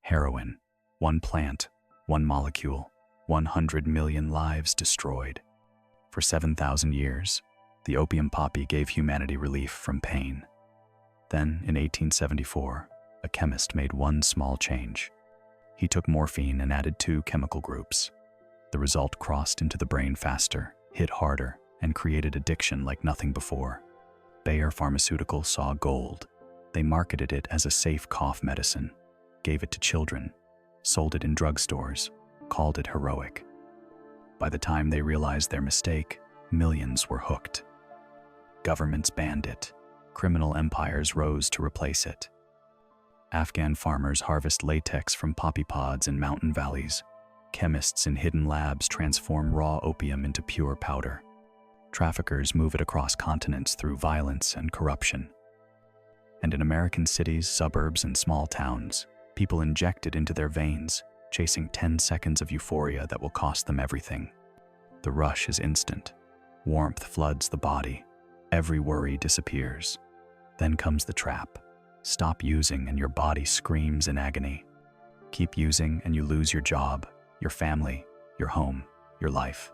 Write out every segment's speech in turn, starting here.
Heroin. One plant, one molecule, 100 million lives destroyed. For 7,000 years, the opium poppy gave humanity relief from pain. Then, in 1874, a chemist made one small change. He took morphine and added 2 chemical groups. The result crossed into the brain faster, hit harder, and created addiction like nothing before. Bayer Pharmaceuticals saw gold. They marketed it as a safe cough medicine, gave it to children, sold it in drugstores, called it heroic. By the time they realized their mistake, millions were hooked. Governments banned it. Criminal empires rose to replace it. Afghan farmers harvest latex from poppy pods in mountain valleys. Chemists in hidden labs transform raw opium into pure powder. Traffickers move it across continents through violence and corruption. And in American cities, suburbs, and small towns, people inject it into their veins, chasing 10 seconds of euphoria that will cost them everything. The rush is instant. Warmth floods the body. Every worry disappears. Then comes the trap. Stop using and your body screams in agony. Keep using and you lose your job, your family, your home, your life.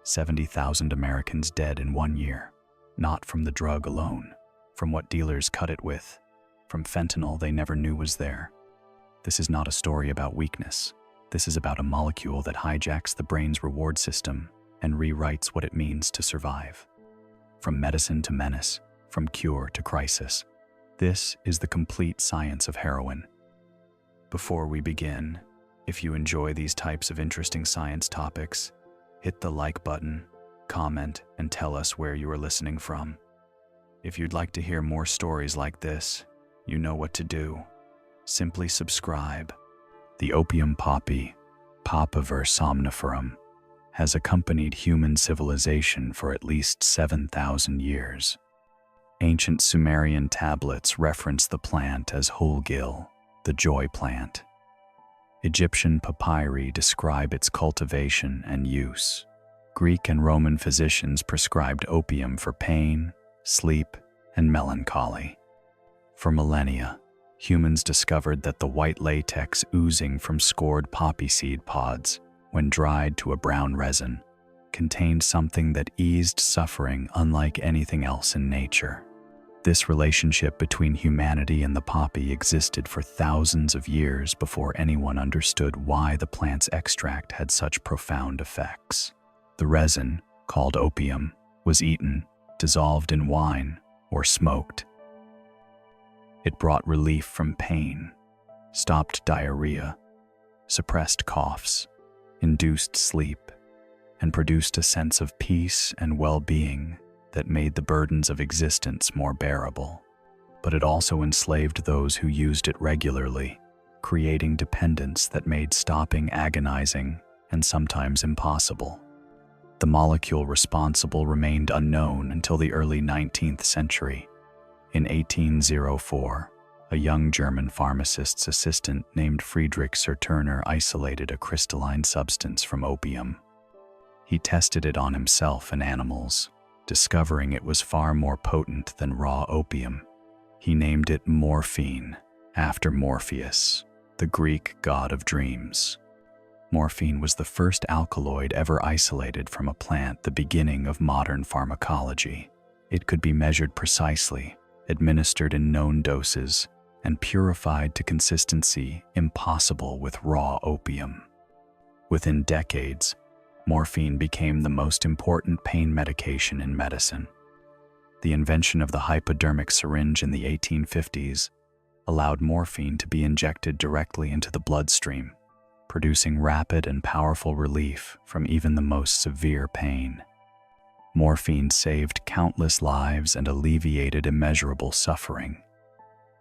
70,000 Americans dead in 1 year. Not from the drug alone, from what dealers cut it with, from fentanyl they never knew was there. This is not a story about weakness. This is about a molecule that hijacks the brain's reward system and rewrites what it means to survive. From medicine to menace, from cure to crisis, this is the complete science of heroin. Before we begin, if you enjoy these types of interesting science topics, hit the like button, comment, and tell us where you are listening from. If you'd like to hear more stories like this, you know what to do. Simply subscribe. The opium poppy, Papaver somniferum, has accompanied human civilization for at least 7,000 years. Ancient Sumerian tablets reference the plant as Hulgil, the joy plant. Egyptian papyri describe its cultivation and use. Greek and Roman physicians prescribed opium for pain, sleep, and melancholy. For millennia, humans discovered that the white latex oozing from scored poppy seed pods, when dried to a brown resin, contained something that eased suffering unlike anything else in nature. This relationship between humanity and the poppy existed for thousands of years before anyone understood why the plant's extract had such profound effects. The resin, called opium, was eaten, dissolved in wine, or smoked. It brought relief from pain, stopped diarrhea, suppressed coughs, induced sleep, and produced a sense of peace and well-being that made the burdens of existence more bearable. But it also enslaved those who used it regularly, creating dependence that made stopping agonizing and sometimes impossible. The molecule responsible remained unknown until the early 19th century. In 1804, a young German pharmacist's assistant named Friedrich Serturner isolated a crystalline substance from opium. He tested it on himself and animals, discovering it was far more potent than raw opium. He named it morphine, after Morpheus, the Greek god of dreams. Morphine was the first alkaloid ever isolated from a plant, the beginning of modern pharmacology. It could be measured precisely, administered in known doses, and purified to consistency impossible with raw opium. Within decades, morphine became the most important pain medication in medicine. The invention of the hypodermic syringe in the 1850s allowed morphine to be injected directly into the bloodstream, producing rapid and powerful relief from even the most severe pain. Morphine saved countless lives and alleviated immeasurable suffering.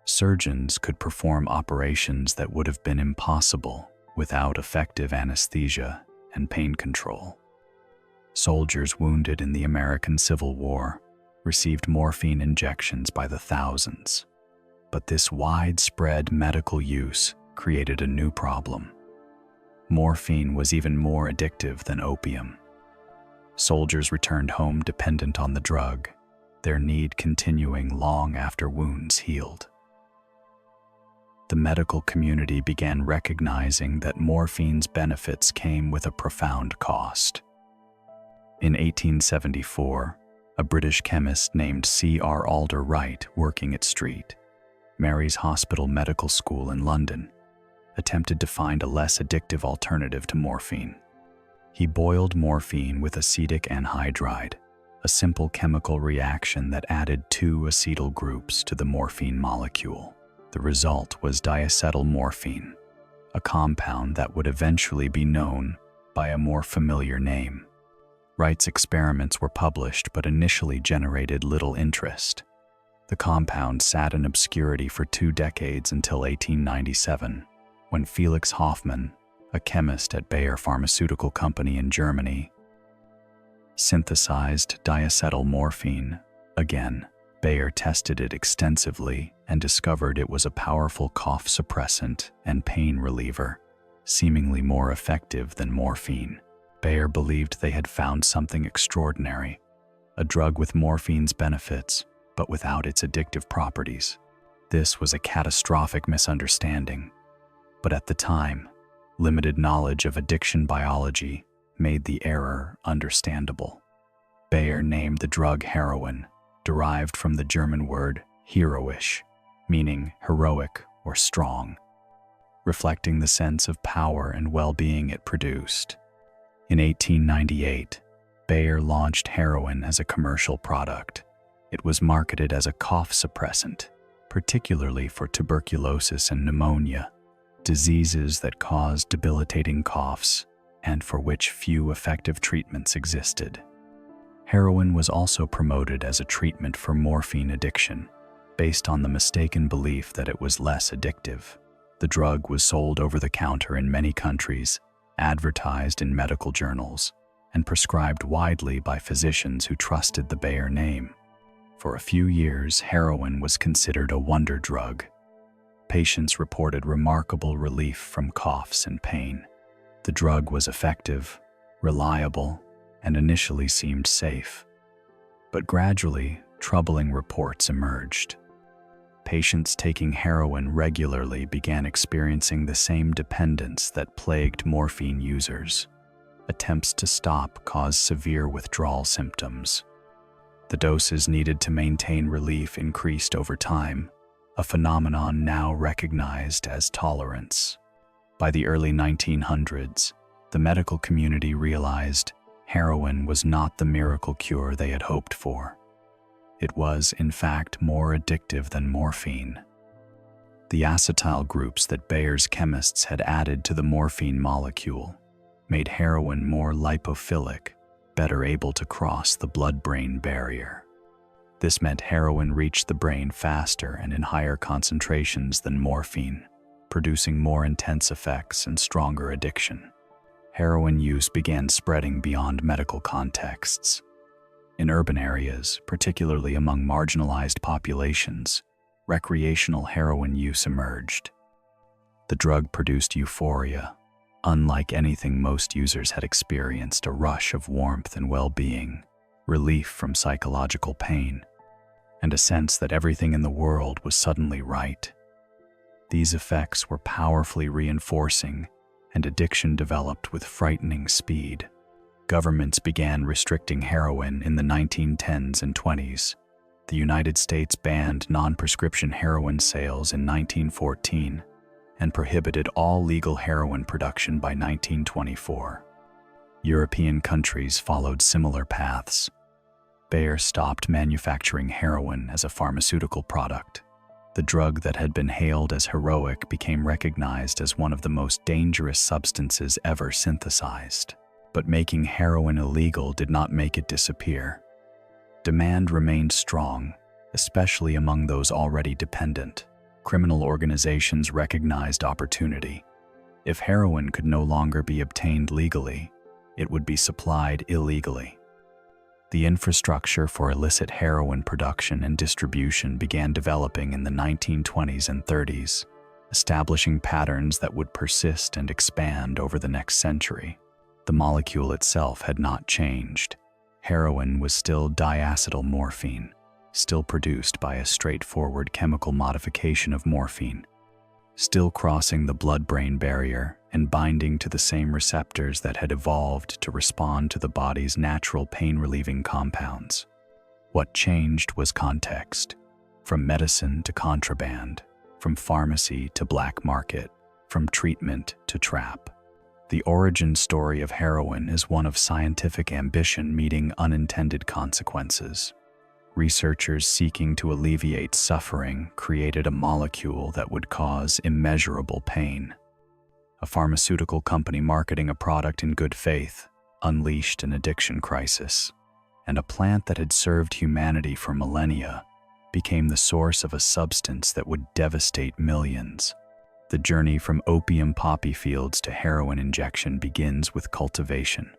Surgeons could perform operations that would have been impossible without effective anesthesia and pain control. Soldiers wounded in the American Civil War received morphine injections by the thousands. But this widespread medical use created a new problem. Morphine was even more addictive than opium. Soldiers returned home dependent on the drug, their need continuing long after wounds healed. the medical community began recognizing that morphine's benefits came with a profound cost. In 1874, a British chemist named C.R. Alder Wright, working at St. Mary's Hospital Medical School in London, attempted to find a less addictive alternative to morphine. He boiled morphine with acetic anhydride, a simple chemical reaction that added two acetyl groups to the morphine molecule. The result was diacetylmorphine, a compound that would eventually be known by a more familiar name. Wright's experiments were published but initially generated little interest. The compound sat in obscurity for 2 decades until 1897, when Felix Hoffmann, a chemist at Bayer Pharmaceutical Company in Germany, synthesized diacetylmorphine. Again, Bayer tested it extensively and discovered it was a powerful cough suppressant and pain reliever, seemingly more effective than morphine. Bayer believed they had found something extraordinary, a drug with morphine's benefits, but without its addictive properties. This was a catastrophic misunderstanding, but at the time, limited knowledge of addiction biology made the error understandable. Bayer named the drug heroin, derived from the German word heroisch, meaning heroic or strong, reflecting the sense of power and well-being it produced. In 1898, Bayer launched heroin as a commercial product. It was marketed as a cough suppressant, particularly for tuberculosis and pneumonia, diseases that caused debilitating coughs and for which few effective treatments existed. Heroin was also promoted as a treatment for morphine addiction, based on the mistaken belief that it was less addictive. The drug was sold over the counter in many countries, advertised in medical journals, and prescribed widely by physicians who trusted the Bayer name. For a few years, heroin was considered a wonder drug. Patients reported remarkable relief from coughs and pain. The drug was effective, reliable, and initially seemed safe. But gradually, troubling reports emerged. Patients taking heroin regularly began experiencing the same dependence that plagued morphine users. Attempts to stop caused severe withdrawal symptoms. The doses needed to maintain relief increased over time, a phenomenon now recognized as tolerance. By the early 1900s, the medical community realized heroin was not the miracle cure they had hoped for. It was, in fact, more addictive than morphine. The acetyl groups that Bayer's chemists had added to the morphine molecule made heroin more lipophilic, better able to cross the blood-brain barrier. This meant heroin reached the brain faster and in higher concentrations than morphine, producing more intense effects and stronger addiction. Heroin use began spreading beyond medical contexts. In urban areas, particularly among marginalized populations, recreational heroin use emerged. The drug produced euphoria, unlike anything most users had experienced, a rush of warmth and well-being, relief from psychological pain, and a sense that everything in the world was suddenly right. These effects were powerfully reinforcing, and addiction developed with frightening speed. Governments began restricting heroin in the 1910s and 20s. The United States banned non-prescription heroin sales in 1914 and prohibited all legal heroin production by 1924. European countries followed similar paths. Bayer stopped manufacturing heroin as a pharmaceutical product. The drug that had been hailed as heroic became recognized as one of the most dangerous substances ever synthesized. But making heroin illegal did not make it disappear. Demand remained strong, especially among those already dependent. Criminal organizations recognized opportunity. If heroin could no longer be obtained legally, it would be supplied illegally. The infrastructure for illicit heroin production and distribution began developing in the 1920s and 30s, establishing patterns that would persist and expand over the next century. The molecule itself had not changed. Heroin was still diacetylmorphine, still produced by a straightforward chemical modification of morphine. still crossing the blood-brain barrier and binding to the same receptors that had evolved to respond to the body's natural pain-relieving compounds. What changed was context. From medicine to contraband, from pharmacy to black market, from treatment to trap. The origin story of heroin is one of scientific ambition meeting unintended consequences. Researchers seeking to alleviate suffering created a molecule that would cause immeasurable pain. A pharmaceutical company marketing a product in good faith unleashed an addiction crisis, and a plant that had served humanity for millennia became the source of a substance that would devastate millions. The journey from opium poppy fields to heroin injection begins with cultivation,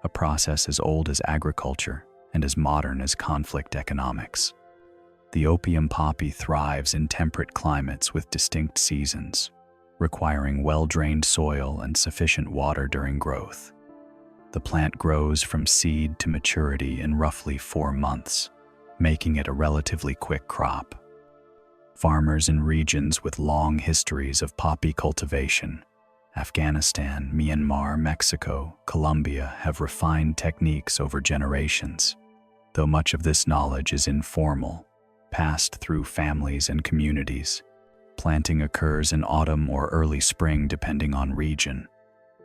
a process as old as agriculture and as modern as conflict economics. The opium poppy thrives in temperate climates with distinct seasons, requiring well-drained soil and sufficient water during growth. The plant grows from seed to maturity in roughly 4 months, making it a relatively quick crop. Farmers in regions with long histories of poppy cultivation, Afghanistan, Myanmar, Mexico, Colombia, have refined techniques over generations. Though much of this knowledge is informal, passed through families and communities. Planting occurs in autumn or early spring depending on region.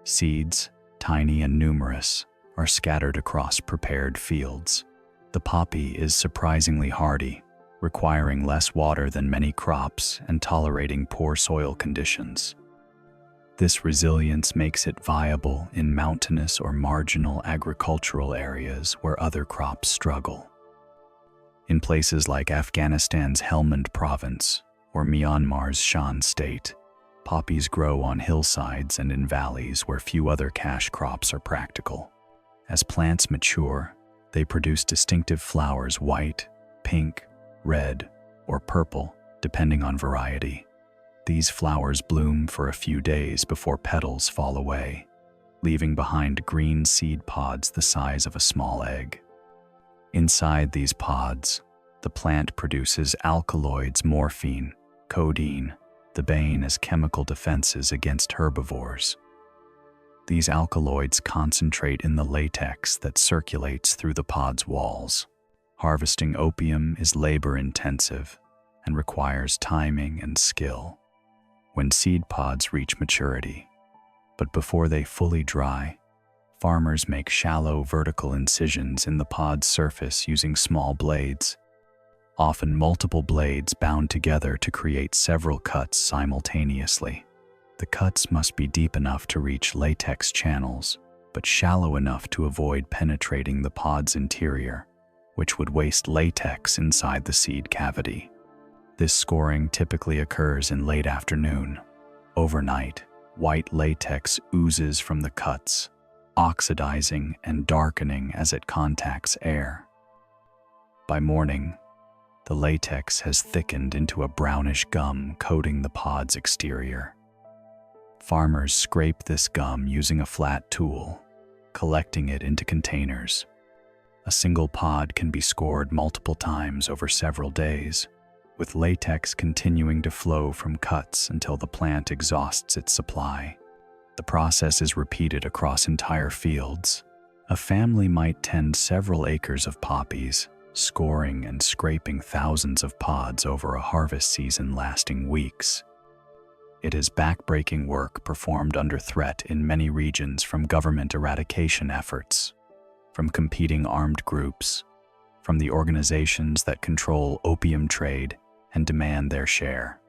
Seeds, tiny and numerous, are scattered across prepared fields. The poppy is surprisingly hardy, requiring less water than many crops and tolerating poor soil conditions. This resilience makes it viable in mountainous or marginal agricultural areas where other crops struggle. In places like Afghanistan's Helmand province or Myanmar's Shan state, poppies grow on hillsides and in valleys where few other cash crops are practical. As plants mature, they produce distinctive flowers: white, pink, red, or purple, depending on variety. These flowers bloom for a few days before petals fall away, leaving behind green seed pods the size of a small egg. Inside these pods, the plant produces alkaloids: morphine, codeine, the bane as chemical defenses against herbivores. These alkaloids concentrate in the latex that circulates through the pod's walls. Harvesting opium is labor-intensive and requires timing and skill. When seed pods reach maturity, but before they fully dry, farmers make shallow vertical incisions in the pod's surface using small blades, often multiple blades bound together to create several cuts simultaneously. The cuts must be deep enough to reach latex channels, but shallow enough to avoid penetrating the pod's interior, which would waste latex inside the seed cavity. This scoring typically occurs in late afternoon. Overnight, white latex oozes from the cuts, oxidizing and darkening as it contacts air. By morning, the latex has thickened into a brownish gum coating the pod's exterior. Farmers scrape this gum using a flat tool, collecting it into containers. A single pod can be scored multiple times over several days, with latex continuing to flow from cuts until the plant exhausts its supply. The process is repeated across entire fields. A family might tend several acres of poppies, scoring and scraping thousands of pods over a harvest season lasting weeks. It is backbreaking work performed under threat in many regions from government eradication efforts, from competing armed groups, from the organizations that control opium trade and demand their share.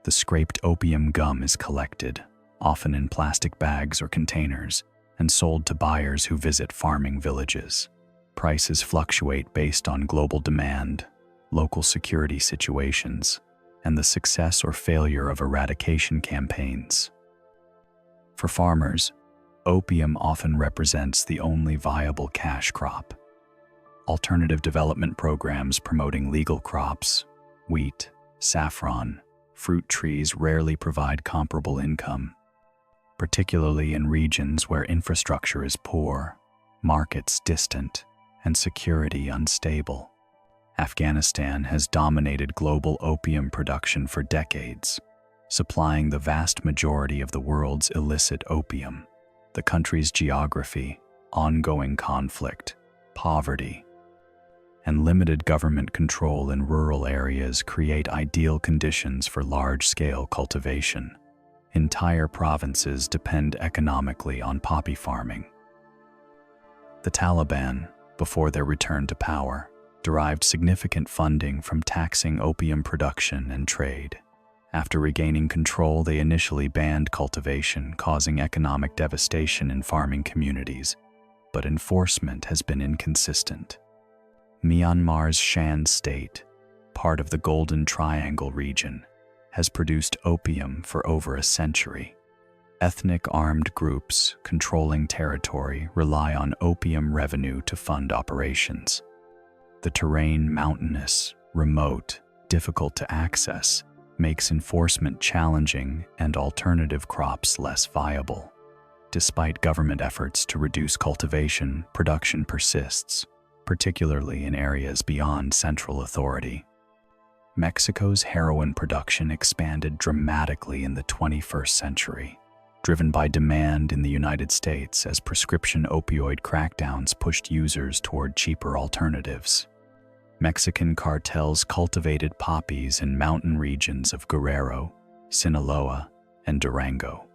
The scraped opium gum is collected, often in plastic bags or containers, and sold to buyers who visit farming villages. Prices fluctuate based on global demand, local security situations, and the success or failure of eradication campaigns. For farmers, opium often represents the only viable cash crop. Alternative development programs promoting legal crops, wheat, saffron, fruit trees rarely provide comparable income, particularly in regions where infrastructure is poor, markets distant, and security unstable. Afghanistan has dominated global opium production for decades, supplying the vast majority of the world's illicit opium. The country's geography, ongoing conflict, poverty, and limited government control in rural areas create ideal conditions for large-scale cultivation. Entire provinces depend economically on poppy farming. The Taliban, before their return to power, derived significant funding from taxing opium production and trade. After regaining control, they initially banned cultivation, causing economic devastation in farming communities, but enforcement has been inconsistent. Myanmar's Shan State, part of the Golden Triangle region, has produced opium for over a century. Ethnic armed groups controlling territory rely on opium revenue to fund operations. The terrain mountainous, remote, difficult to access, makes enforcement challenging and alternative crops less viable. Despite government efforts to reduce cultivation, production persists, particularly in areas beyond central authority. Mexico's heroin production expanded dramatically in the 21st century, driven by demand in the United States as prescription opioid crackdowns pushed users toward cheaper alternatives. Mexican cartels cultivated poppies in mountain regions of Guerrero, Sinaloa, and Durango.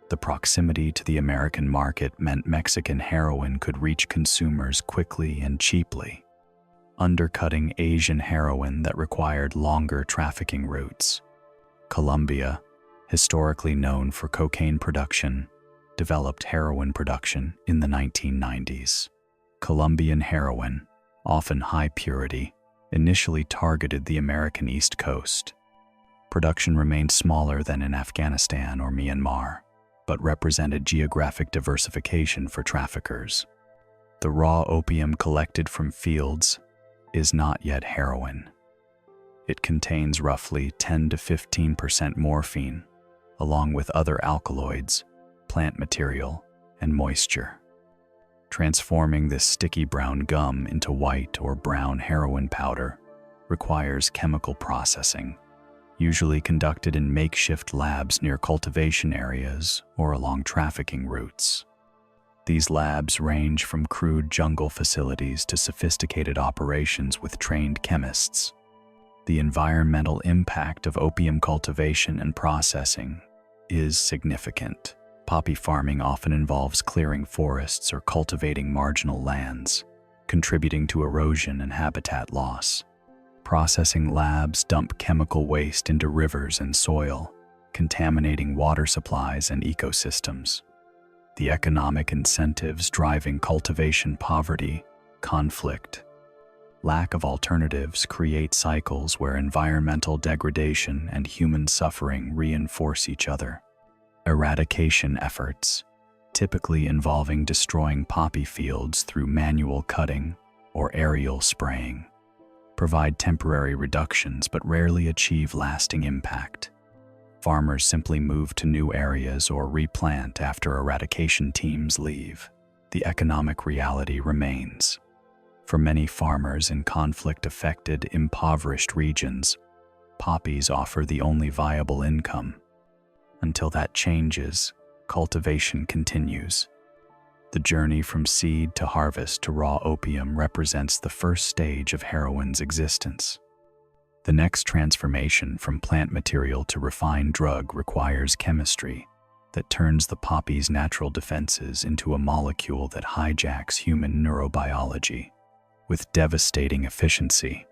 The proximity to the American market meant Mexican heroin could reach consumers quickly and cheaply, undercutting Asian heroin that required longer trafficking routes. Colombia, historically known for cocaine production, developed heroin production in the 1990s. Colombian heroin, often high purity, initially targeted the American East Coast. Production remained smaller than in Afghanistan or Myanmar, but represented geographic diversification for traffickers. The raw opium collected from fields is not yet heroin. It contains roughly 10 to 15% morphine, along with other alkaloids, plant material, and moisture. Transforming this sticky brown gum into white or brown heroin powder requires chemical processing, usually conducted in makeshift labs near cultivation areas or along trafficking routes. These labs range from crude jungle facilities to sophisticated operations with trained chemists. The environmental impact of opium cultivation and processing is significant. Poppy farming often involves clearing forests or cultivating marginal lands, contributing to erosion and habitat loss. Processing labs dump chemical waste into rivers and soil, contaminating water supplies and ecosystems. The economic incentives driving cultivation poverty, conflict, lack of alternatives create cycles where environmental degradation and human suffering reinforce each other. Eradication efforts, typically involving destroying poppy fields through manual cutting or aerial spraying, provide temporary reductions but rarely achieve lasting impact. Farmers simply move to new areas or replant after eradication teams leave. The economic reality remains. For many farmers in conflict-affected, impoverished regions, poppies offer the only viable income. Until that changes, cultivation continues. The journey from seed to harvest to raw opium represents the first stage of heroin's existence. The next transformation from plant material to refined drug requires chemistry that turns the poppy's natural defenses into a molecule that hijacks human neurobiology with devastating efficiency.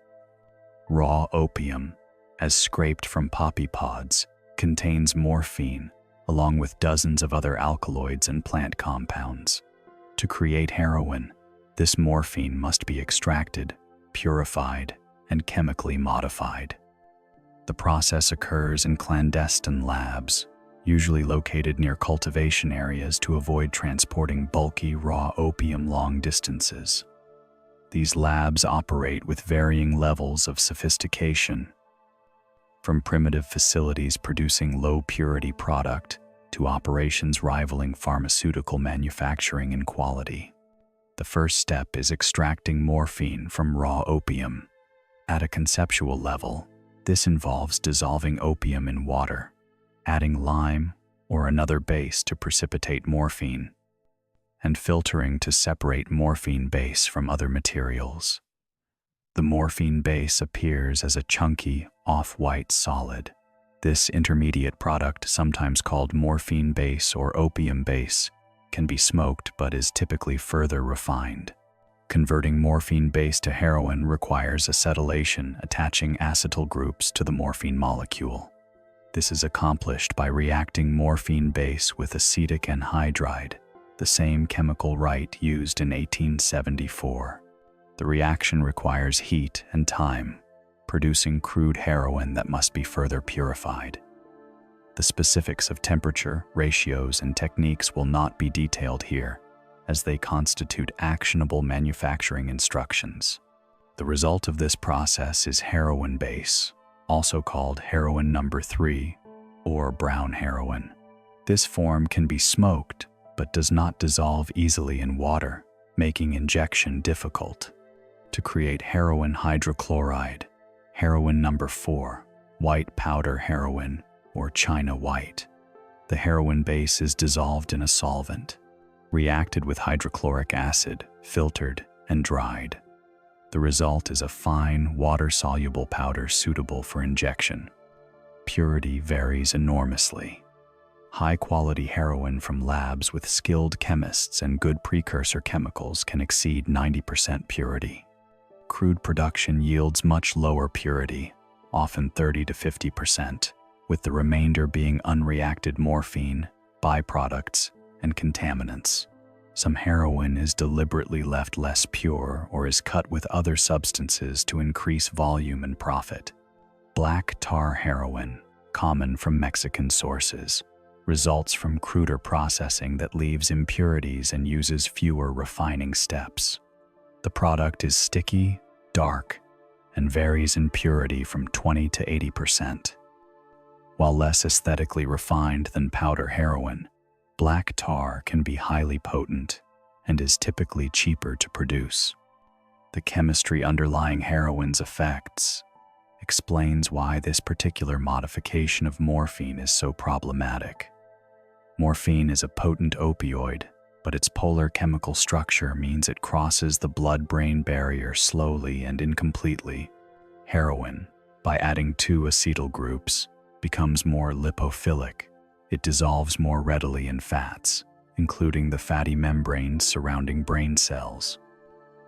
Raw opium, as scraped from poppy pods, contains morphine, along with dozens of other alkaloids and plant compounds. To create heroin, this morphine must be extracted, purified, and chemically modified. The process occurs in clandestine labs, usually located near cultivation areas to avoid transporting bulky raw opium long distances. These labs operate with varying levels of sophistication, from primitive facilities producing low-purity product to operations rivaling pharmaceutical manufacturing in quality. The first step is extracting morphine from raw opium. At a conceptual level, this involves dissolving opium in water, adding lime or another base to precipitate morphine, and filtering to separate morphine base from other materials. The morphine base appears as a chunky, off-white solid. This intermediate product, sometimes called morphine base or opium base, can be smoked but is typically further refined. Converting morphine base to heroin requires acetylation attaching acetyl groups to the morphine molecule. This is accomplished by reacting morphine base with acetic anhydride, the same chemical rite used in 1874. The reaction requires heat and time, producing crude heroin that must be further purified. The specifics of temperature, ratios, and techniques will not be detailed here, as they constitute actionable manufacturing instructions. The result of this process is heroin base, also called heroin number 3 or brown heroin. This form can be smoked but does not dissolve easily in water, making injection difficult. To create heroin hydrochloride, heroin number 4, white powder heroin, or China white. The heroin base is dissolved in a solvent, reacted with hydrochloric acid, filtered, and dried. The result is a fine, water-soluble powder suitable for injection. Purity varies enormously. High-quality heroin from labs with skilled chemists and good precursor chemicals can exceed 90% purity. Crude production yields much lower purity, often 30 to 50%, with the remainder being unreacted morphine, byproducts, and contaminants. Some heroin is deliberately left less pure or is cut with other substances to increase volume and profit. Black tar heroin, common from Mexican sources, results from cruder processing that leaves impurities and uses fewer refining steps. The product is sticky, dark, and varies in purity from 20 to 80%. While less aesthetically refined than powder heroin, black tar can be highly potent and is typically cheaper to produce. The chemistry underlying heroin's effects explains why this particular modification of morphine is so problematic. Morphine is a potent opioid, but its polar chemical structure means it crosses the blood-brain barrier slowly and incompletely. Heroin, by adding 2 acetyl groups, becomes more lipophilic. It dissolves more readily in fats, including the fatty membranes surrounding brain cells.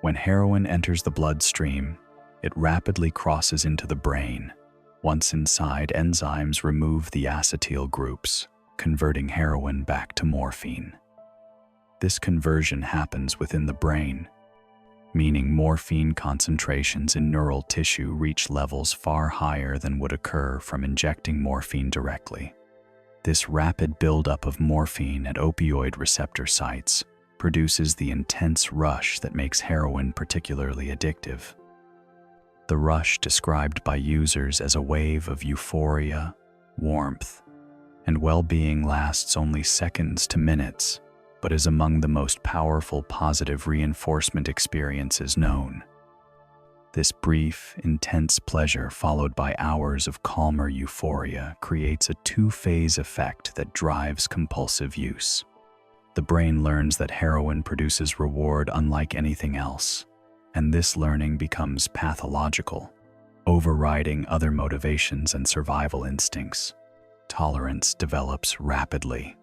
When heroin enters the bloodstream, it rapidly crosses into the brain. Once inside, enzymes remove the acetyl groups, converting heroin back to morphine. This conversion happens within the brain, meaning morphine concentrations in neural tissue reach levels far higher than would occur from injecting morphine directly. This rapid buildup of morphine at opioid receptor sites produces the intense rush that makes heroin particularly addictive. The rush, described by users as a wave of euphoria, warmth, and well-being, lasts only seconds to minutes, but is among the most powerful positive reinforcement experiences known. This brief, intense pleasure followed by hours of calmer euphoria creates a 2-phase effect that drives compulsive use. The brain learns that heroin produces reward unlike anything else, and this learning becomes pathological, overriding other motivations and survival instincts. Tolerance develops rapidly.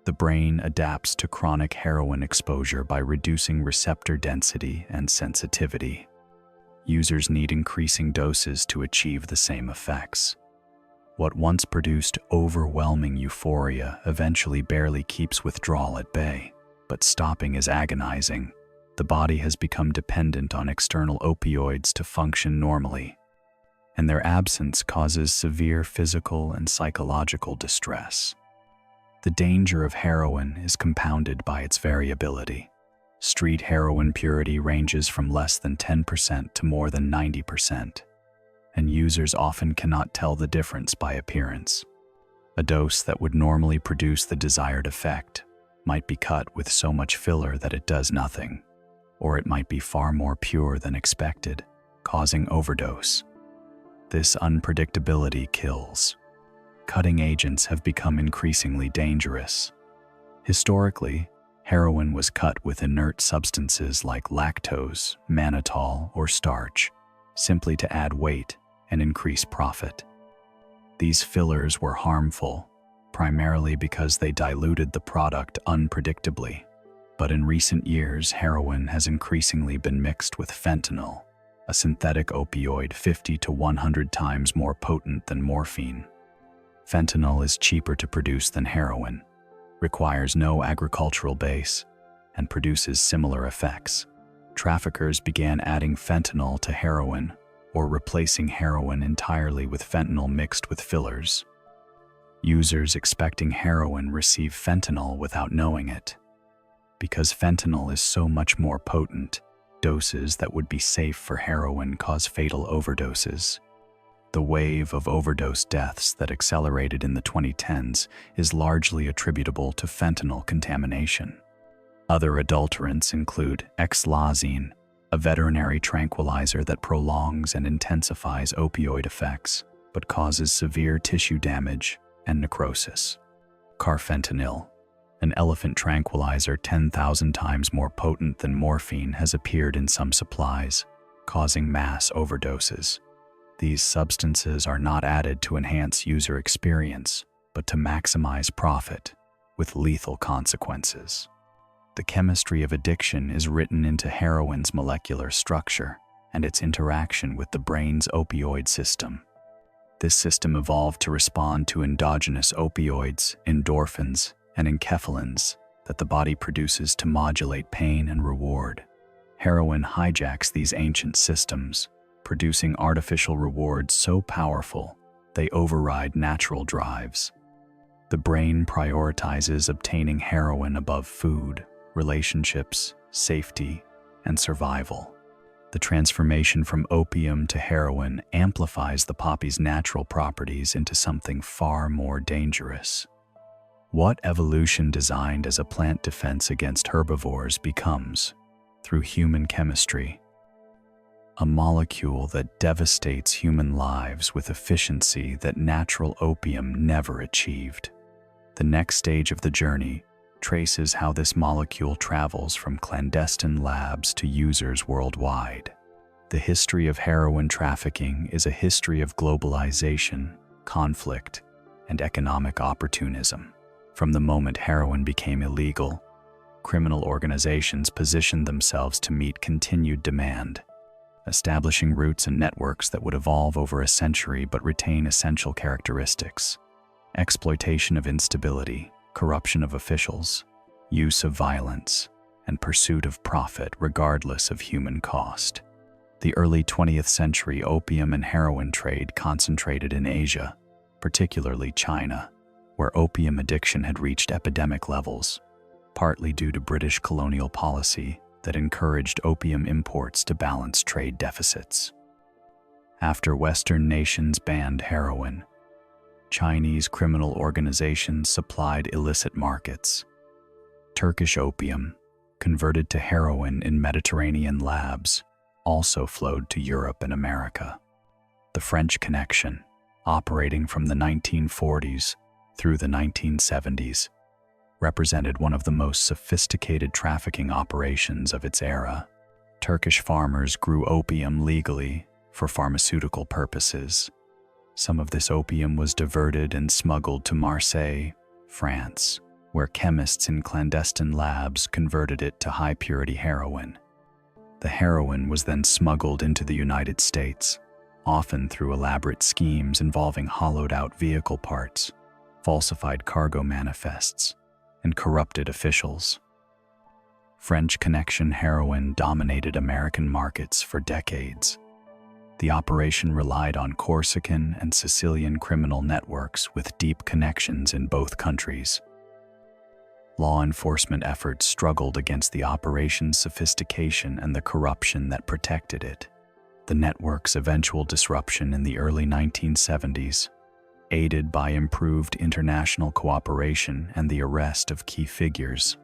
The brain adapts to chronic heroin exposure by reducing receptor density and sensitivity. Users need increasing doses to achieve the same effects. What once produced overwhelming euphoria eventually barely keeps withdrawal at bay, but stopping is agonizing. The body has become dependent on external opioids to function normally, and their absence causes severe physical and psychological distress. The danger of heroin is compounded by its variability. Street heroin purity ranges from less than 10% to more than 90%, and users often cannot tell the difference by appearance. A dose that would normally produce the desired effect might be cut with so much filler that it does nothing, or it might be far more pure than expected, causing overdose. This unpredictability kills. cutting agents have become increasingly dangerous. Historically, heroin was cut with inert substances like lactose, mannitol, or starch, simply to add weight and increase profit. These fillers were harmful, primarily because they diluted the product unpredictably. But in recent years, heroin has increasingly been mixed with fentanyl, a synthetic opioid 50 to 100 times more potent than morphine. Fentanyl is cheaper to produce than heroin, requires no agricultural base, and produces similar effects. Traffickers began adding fentanyl to heroin or replacing heroin entirely with fentanyl mixed with fillers. Users expecting heroin receive fentanyl without knowing it. Because fentanyl is so much more potent, doses that would be safe for heroin cause fatal overdoses. The wave of overdose deaths that accelerated in the 2010s is largely attributable to fentanyl contamination. Other adulterants include xlazine, a veterinary tranquilizer that prolongs and intensifies opioid effects, but causes severe tissue damage and necrosis. Carfentanil, an elephant tranquilizer 10,000 times more potent than morphine, has appeared in some supplies, causing mass overdoses. These substances are not added to enhance user experience, but to maximize profit, with lethal consequences. The chemistry of addiction is written into heroin's molecular structure and its interaction with the brain's opioid system. This system evolved to respond to endogenous opioids, endorphins, and enkephalins that the body produces to modulate pain and reward. Heroin hijacks these ancient systems, producing artificial rewards so powerful they override natural drives. The brain prioritizes obtaining heroin above food, relationships, safety, and survival. The transformation from opium to heroin amplifies the poppy's natural properties into something far more dangerous. What evolution designed as a plant defense against herbivores becomes, through human chemistry, a molecule that devastates human lives with efficiency that natural opium never achieved. The next stage of the journey traces how this molecule travels from clandestine labs to users worldwide. The history of heroin trafficking is a history of globalization, conflict, and economic opportunism. From the moment heroin became illegal, criminal organizations positioned themselves to meet continued demand, establishing routes and networks that would evolve over a century but retain essential characteristics: exploitation of instability, corruption of officials, use of violence, and pursuit of profit regardless of human cost. The early 20th century opium and heroin trade concentrated in Asia, particularly China, where opium addiction had reached epidemic levels, partly due to British colonial policy that encouraged opium imports to balance trade deficits. After Western nations banned heroin, Chinese criminal organizations supplied illicit markets. Turkish opium, converted to heroin in Mediterranean labs, also flowed to Europe and America. The French Connection, operating from the 1940s through the 1970s, represented one of the most sophisticated trafficking operations of its era. Turkish farmers grew opium legally for pharmaceutical purposes. Some of this opium was diverted and smuggled to Marseille, France, where chemists in clandestine labs converted it to high-purity heroin. The heroin was then smuggled into the United States, often through elaborate schemes involving hollowed-out vehicle parts, falsified cargo manifests, and corrupted officials. French Connection heroin dominated American markets for decades. The operation relied on Corsican and Sicilian criminal networks with deep connections in both countries. Law enforcement efforts struggled against the operation's sophistication and the corruption that protected it. The network's eventual disruption in the early 1970s, aided by improved international cooperation and the arrest of key figures,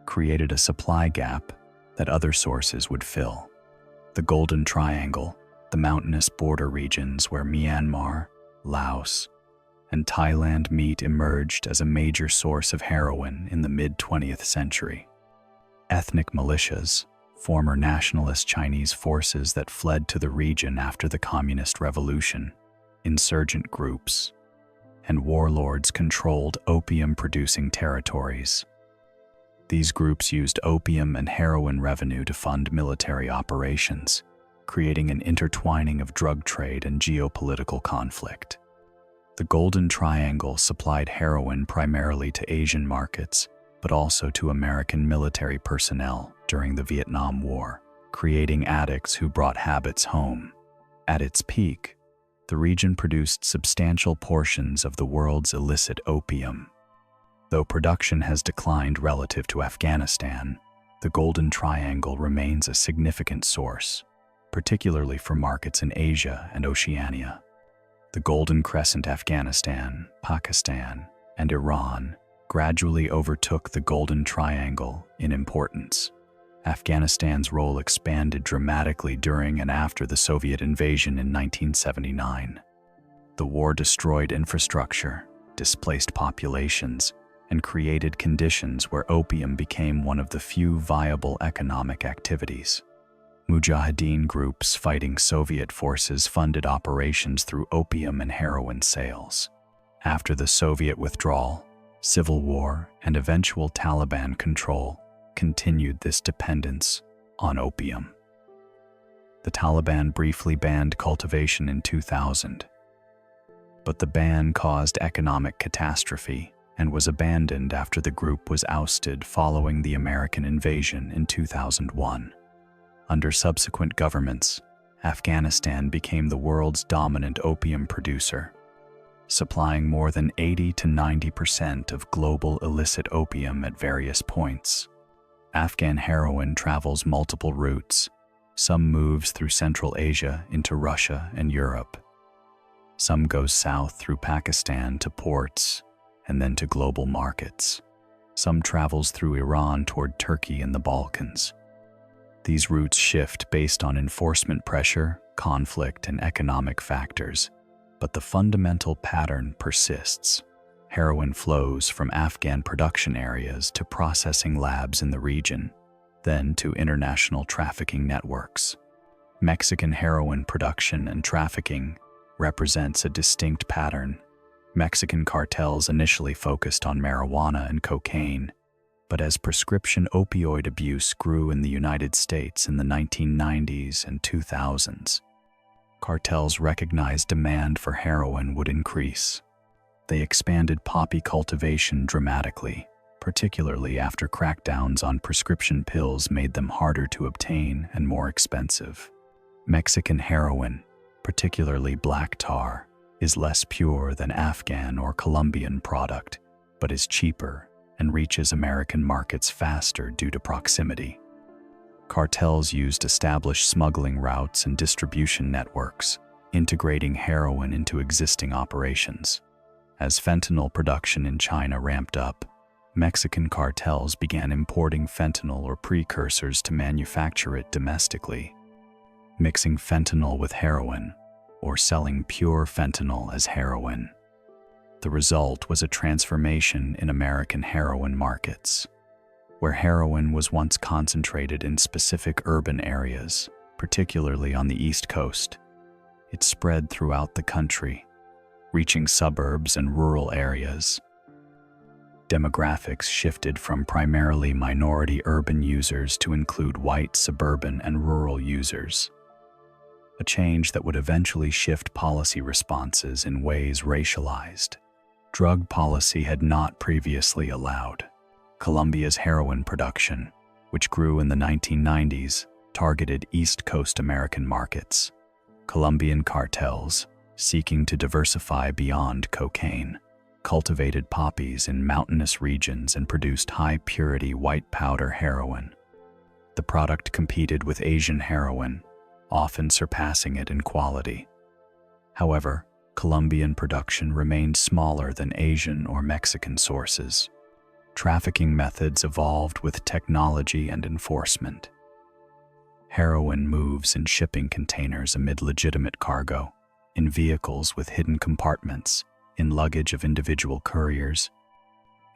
created a supply gap that other sources would fill. The Golden Triangle, the mountainous border regions where Myanmar, Laos, and Thailand meat emerged as a major source of heroin in the mid-20th century. Ethnic militias, former nationalist Chinese forces that fled to the region after the Communist Revolution, insurgent groups, and warlords controlled opium-producing territories. These groups used opium and heroin revenue to fund military operations, creating an intertwining of drug trade and geopolitical conflict. The Golden Triangle supplied heroin primarily to Asian markets, but also to American military personnel during the Vietnam War, creating addicts who brought habits home. At its peak, the region produced substantial portions of the world's illicit opium. Though production has declined relative to Afghanistan, the Golden Triangle remains a significant source, particularly for markets in Asia and Oceania. The Golden Crescent, Afghanistan, Pakistan, and Iran gradually overtook the Golden Triangle in importance. Afghanistan's role expanded dramatically during and after the Soviet invasion in 1979. The war destroyed infrastructure, displaced populations, and created conditions where opium became one of the few viable economic activities. Mujahideen groups fighting Soviet forces funded operations through opium and heroin sales. After the Soviet withdrawal, civil war, and eventual Taliban control continued this dependence on opium. The Taliban briefly banned cultivation in 2000, but the ban caused economic catastrophe and was abandoned after the group was ousted following the American invasion in 2001. Under subsequent governments, Afghanistan became the world's dominant opium producer, supplying more than 80 to 90% of global illicit opium at various points. Afghan heroin travels multiple routes. Some moves through Central Asia into Russia and Europe. Some goes south through Pakistan to ports and then to global markets. Some travels through Iran toward Turkey and the Balkans. These routes shift based on enforcement pressure, conflict, and economic factors, but the fundamental pattern persists. Heroin flows from Afghan production areas to processing labs in the region, then to international trafficking networks. Mexican heroin production and trafficking represents a distinct pattern. Mexican cartels initially focused on marijuana and cocaine, but as prescription opioid abuse grew in the United States in the 1990s and 2000s, cartels recognized demand for heroin would increase. They expanded poppy cultivation dramatically, particularly after crackdowns on prescription pills made them harder to obtain and more expensive. Mexican heroin, particularly black tar, is less pure than Afghan or Colombian product, but is cheaper and reaches American markets faster due to proximity. Cartels used established smuggling routes and distribution networks, integrating heroin into existing operations. As fentanyl production in China ramped up, Mexican cartels began importing fentanyl or precursors to manufacture it domestically, mixing fentanyl with heroin, or selling pure fentanyl as heroin. The result was a transformation in American heroin markets, where heroin was once concentrated in specific urban areas, particularly on the East Coast. It spread throughout the country, reaching suburbs and rural areas. Demographics shifted from primarily minority urban users to include white suburban and rural users, a change that would eventually shift policy responses in ways racialized. Drug policy had not previously allowed. Colombia's heroin production, which grew in the 1990s, targeted East Coast American markets. Colombian cartels, seeking to diversify beyond cocaine, cultivated poppies in mountainous regions and produced high-purity white powder heroin. The product competed with Asian heroin, often surpassing it in quality. However, Colombian production remained smaller than Asian or Mexican sources. Trafficking methods evolved with technology and enforcement. Heroin moves in shipping containers amid legitimate cargo, in vehicles with hidden compartments, in luggage of individual couriers,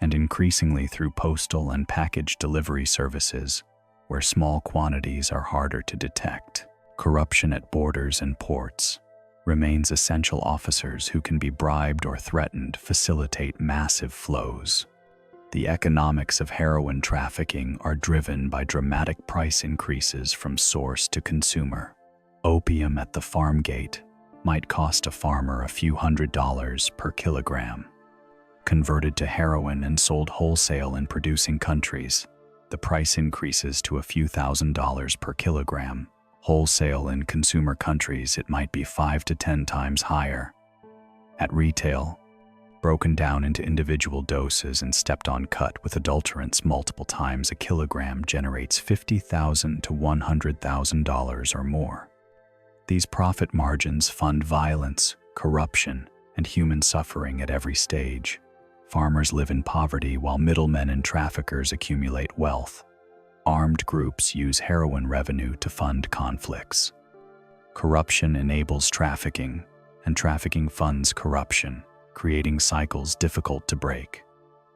and increasingly through postal and package delivery services, where small quantities are harder to detect. Corruption at borders and ports remains essential. Officers who can be bribed or threatened facilitate massive flows. The economics of heroin trafficking are driven by dramatic price increases from source to consumer. Opium at the farm gate might cost a farmer a few $100s per kilogram. Converted to heroin and sold wholesale in producing countries, the price increases to a few $1,000s per kilogram. Wholesale in consumer countries, it might be 5 to 10 times higher. At retail, broken down into individual doses and stepped on cut with adulterants multiple times a kilogram, generates $50,000 to $100,000 or more. These profit margins fund violence, corruption, and human suffering at every stage. Farmers live in poverty while middlemen and traffickers accumulate wealth. Armed groups use heroin revenue to fund conflicts. Corruption enables trafficking, and trafficking funds corruption, creating cycles difficult to break.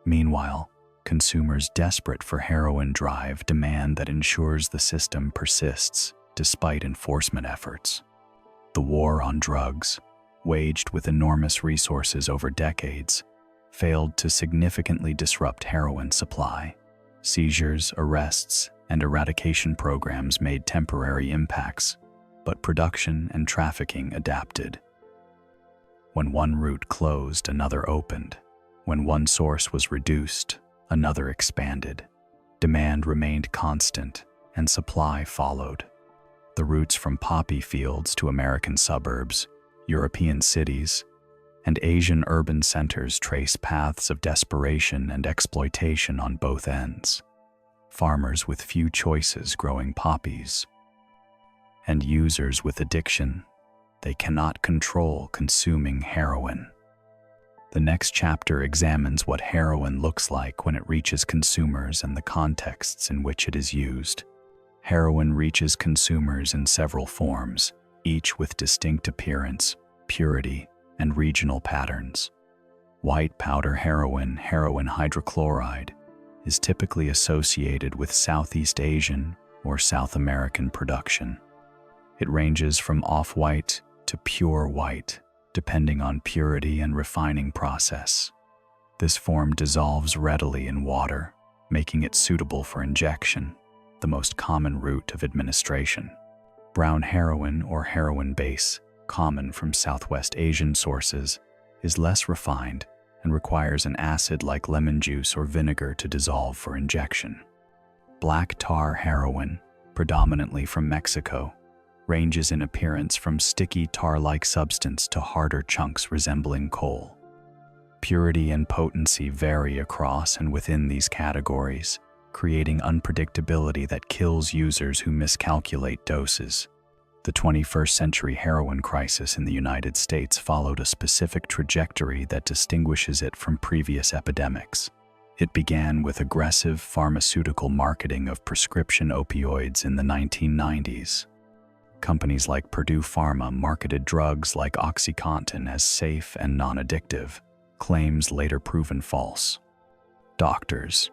Meanwhile, consumers desperate for heroin drive demand that ensures the system persists despite enforcement efforts. The war on drugs, waged with enormous resources over decades, failed to significantly disrupt heroin supply. Seizures, arrests, and eradication programs made temporary impacts, but production and trafficking adapted. When one route closed, another opened. When one source was reduced, another expanded. Demand remained constant, and supply followed. The routes from poppy fields to American suburbs, European cities, and Asian urban centers trace paths of desperation and exploitation on both ends. Farmers with few choices growing poppies, and users with addiction they cannot control consuming heroin. The next chapter examines what heroin looks like when it reaches consumers and the contexts in which it is used. Heroin reaches consumers in several forms, each with distinct appearance, purity, and regional patterns. White powder heroin, heroin hydrochloride, is typically associated with Southeast Asian or South American production. It ranges from off-white to pure white, depending on purity and refining process. This form dissolves readily in water, making it suitable for injection, the most common route of administration. Brown heroin or heroin base, common from Southwest Asian sources, is less refined and requires an acid like lemon juice or vinegar to dissolve for injection. Black tar heroin, predominantly from Mexico, ranges in appearance from sticky tar-like substance to harder chunks resembling coal. Purity and potency vary across and within these categories, creating unpredictability that kills users who miscalculate doses. The 21st century heroin crisis in the United States followed a specific trajectory that distinguishes it from previous epidemics. It began with aggressive pharmaceutical marketing of prescription opioids in the 1990s. Companies like Purdue Pharma marketed drugs like OxyContin as safe and non-addictive, claims later proven false. Doctors,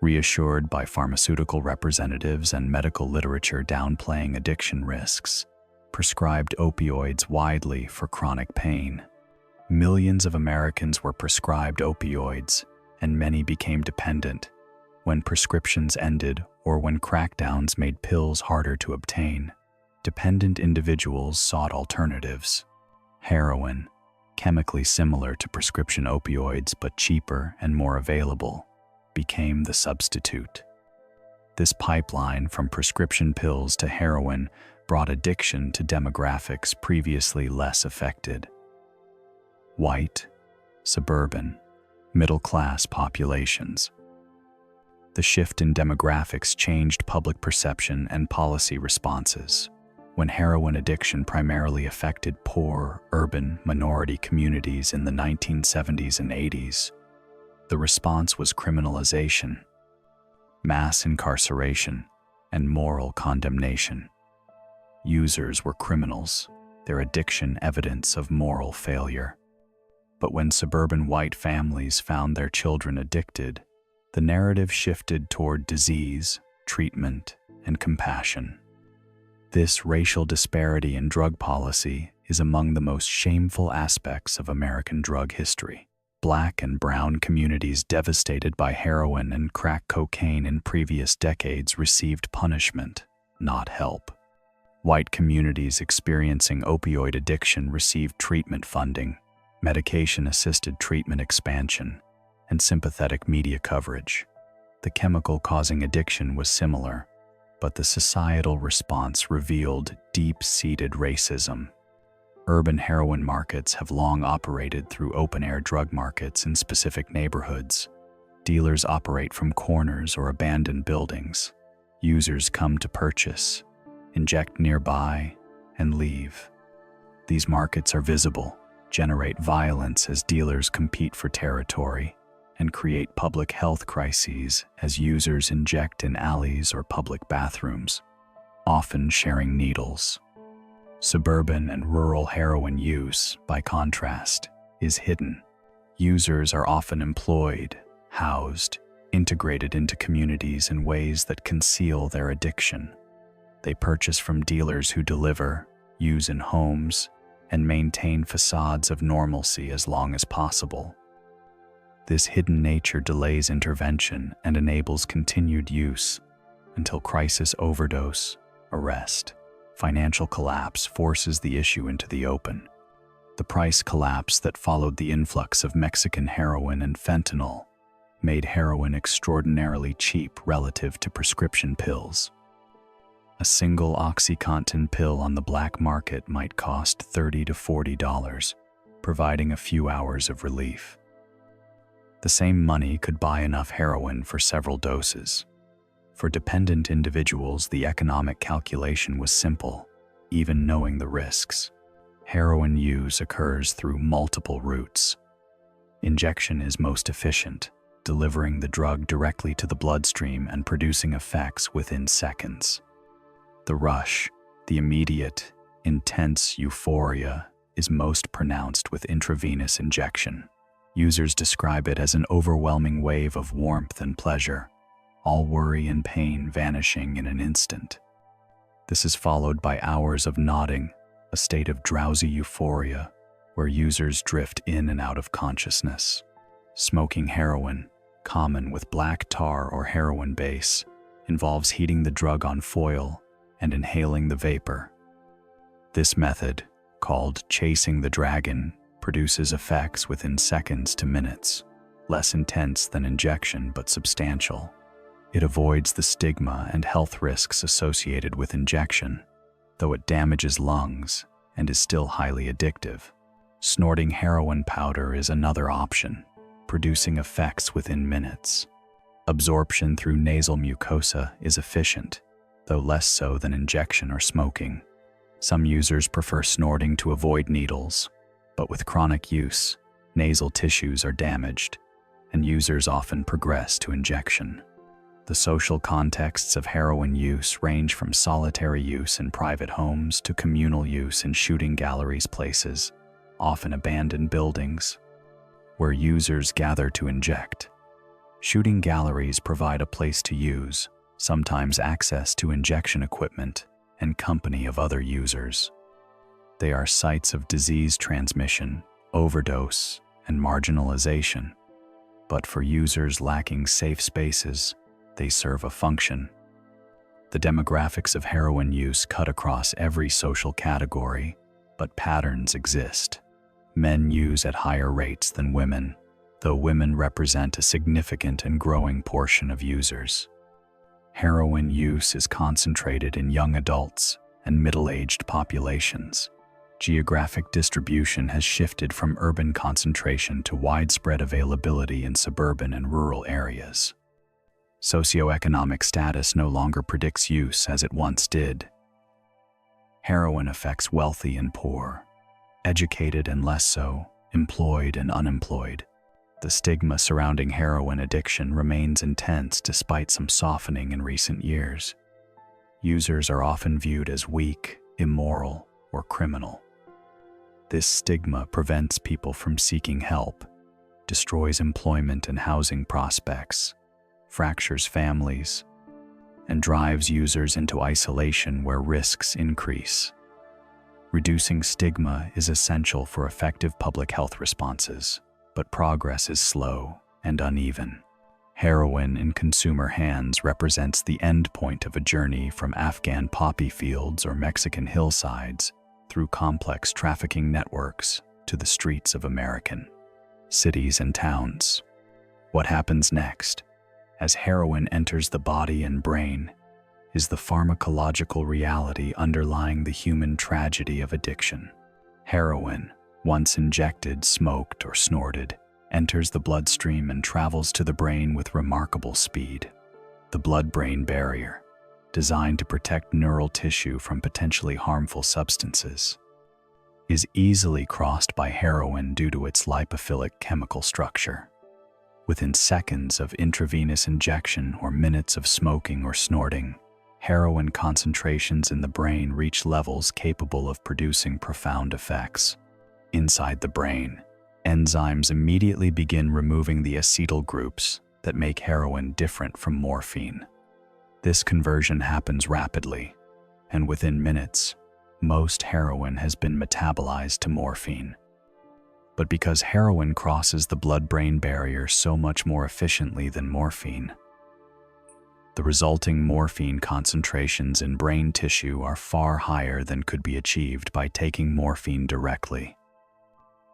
reassured by pharmaceutical representatives and medical literature downplaying addiction risks, prescribed opioids widely for chronic pain. Millions of Americans were prescribed opioids, and many became dependent when prescriptions ended or when crackdowns made pills harder to obtain. Dependent individuals sought alternatives. Heroin, chemically similar to prescription opioids but cheaper and more available, became the substitute. This pipeline from prescription pills to heroin brought addiction to demographics previously less affected. White, suburban, middle-class populations. The shift in demographics changed public perception and policy responses. When heroin addiction primarily affected poor, urban, minority communities in the 1970s and 80s, the response was criminalization, mass incarceration, and moral condemnation. Users were criminals, their addiction evidence of moral failure. But when suburban white families found their children addicted, the narrative shifted toward disease, treatment, and compassion. This racial disparity in drug policy is among the most shameful aspects of American drug history. Black and brown communities devastated by heroin and crack cocaine in previous decades received punishment, not help. White communities experiencing opioid addiction received treatment funding, medication-assisted treatment expansion, and sympathetic media coverage. The chemical causing addiction was similar, but the societal response revealed deep-seated racism. Urban heroin markets have long operated through open-air drug markets in specific neighborhoods. Dealers operate from corners or abandoned buildings. Users come to purchase, inject nearby, and leave. These markets are visible, generate violence as dealers compete for territory, and create public health crises as users inject in alleys or public bathrooms, often sharing needles. Suburban and rural heroin use, by contrast, is hidden. Users are often employed, housed, integrated into communities in ways that conceal their addiction. They purchase from dealers who deliver, use in homes, and maintain facades of normalcy as long as possible. This hidden nature delays intervention and enables continued use until crisis overdose, arrest, financial collapse forces the issue into the open. The price collapse that followed the influx of Mexican heroin and fentanyl made heroin extraordinarily cheap relative to prescription pills. A single OxyContin pill on the black market might cost $30 to $40, providing a few hours of relief. The same money could buy enough heroin for several doses. For dependent individuals, the economic calculation was simple, even knowing the risks. Heroin use occurs through multiple routes. Injection is most efficient, delivering the drug directly to the bloodstream and producing effects within seconds. The rush, the immediate, intense euphoria, is most pronounced with intravenous injection. Users describe it as an overwhelming wave of warmth and pleasure, all worry and pain vanishing in an instant. This is followed by hours of nodding, a state of drowsy euphoria where users drift in and out of consciousness. Smoking heroin, common with black tar or heroin base, involves heating the drug on foil and inhaling the vapor. This method, called chasing the dragon, produces effects within seconds to minutes, less intense than injection but substantial. It avoids the stigma and health risks associated with injection, though it damages lungs and is still highly addictive. Snorting heroin powder is another option, producing effects within minutes. Absorption through nasal mucosa is efficient, though less so than injection or smoking. Some users prefer snorting to avoid needles, but with chronic use, nasal tissues are damaged, and users often progress to injection. The social contexts of heroin use range from solitary use in private homes to communal use in shooting galleries places, often abandoned buildings, where users gather to inject. Shooting galleries provide a place to use, sometimes access to injection equipment, and company of other users. They are sites of disease transmission, overdose, and marginalization, but for users lacking safe spaces, they serve a function. The demographics of heroin use cut across every social category, but patterns exist. Men use at higher rates than women, though women represent a significant and growing portion of users. Heroin use is concentrated in young adults and middle-aged populations. Geographic distribution has shifted from urban concentration to widespread availability in suburban and rural areas. Socioeconomic status no longer predicts use as it once did. Heroin affects wealthy and poor, educated and less so, employed and unemployed. The stigma surrounding heroin addiction remains intense despite some softening in recent years. Users are often viewed as weak, immoral, or criminal. This stigma prevents people from seeking help, destroys employment and housing prospects, fractures families, and drives users into isolation where risks increase. Reducing stigma is essential for effective public health responses, but progress is slow and uneven. Heroin in consumer hands represents the end point of a journey from Afghan poppy fields or Mexican hillsides through complex trafficking networks to the streets of American cities and towns. What happens next, as heroin enters the body and brain, is the pharmacological reality underlying the human tragedy of addiction. Heroin, once injected, smoked, or snorted, enters the bloodstream and travels to the brain with remarkable speed. The blood-brain barrier, designed to protect neural tissue from potentially harmful substances, is easily crossed by heroin due to its lipophilic chemical structure. Within seconds of intravenous injection or minutes of smoking or snorting, heroin concentrations in the brain reach levels capable of producing profound effects. Inside the brain, enzymes immediately begin removing the acetyl groups that make heroin different from morphine. This conversion happens rapidly, and within minutes, most heroin has been metabolized to morphine. But because heroin crosses the blood-brain barrier so much more efficiently than morphine, the resulting morphine concentrations in brain tissue are far higher than could be achieved by taking morphine directly.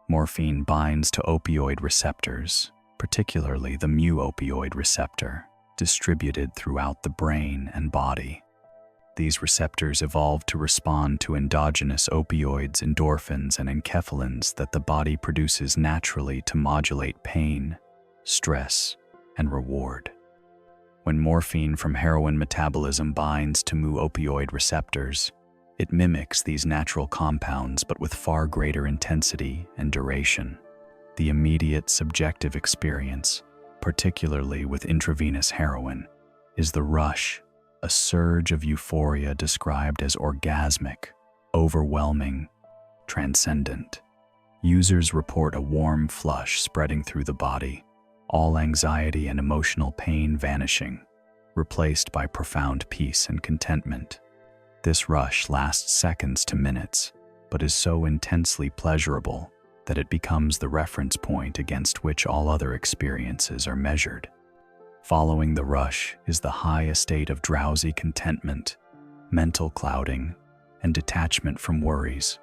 Morphine binds to opioid receptors, particularly the mu-opioid receptor, distributed throughout the brain and body. These receptors evolved to respond to endogenous opioids, endorphins, and enkephalins that the body produces naturally to modulate pain, stress, and reward. When morphine from heroin metabolism binds to mu-opioid receptors, it mimics these natural compounds but with far greater intensity and duration. The immediate subjective experience, particularly with intravenous heroin, is the rush, a surge of euphoria described as orgasmic, overwhelming, transcendent. Users report a warm flush spreading through the body, all anxiety and emotional pain vanishing, replaced by profound peace and contentment. This rush lasts seconds to minutes, but is so intensely pleasurable that it becomes the reference point against which all other experiences are measured. Following the rush is the high state of drowsy contentment, mental clouding, and detachment from worries.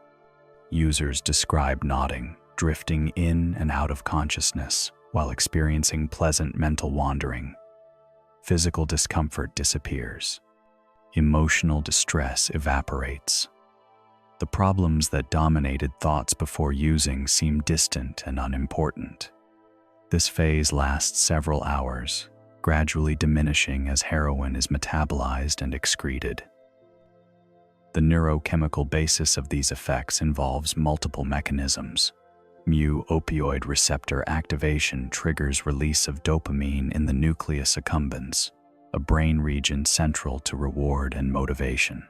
Users describe nodding, drifting in and out of consciousness while experiencing pleasant mental wandering. Physical discomfort disappears. Emotional distress evaporates. The problems that dominated thoughts before using seem distant and unimportant. This phase lasts several hours, gradually diminishing as heroin is metabolized and excreted. The neurochemical basis of these effects involves multiple mechanisms. Mu-opioid receptor activation triggers release of dopamine in the nucleus accumbens, a brain region central to reward and motivation.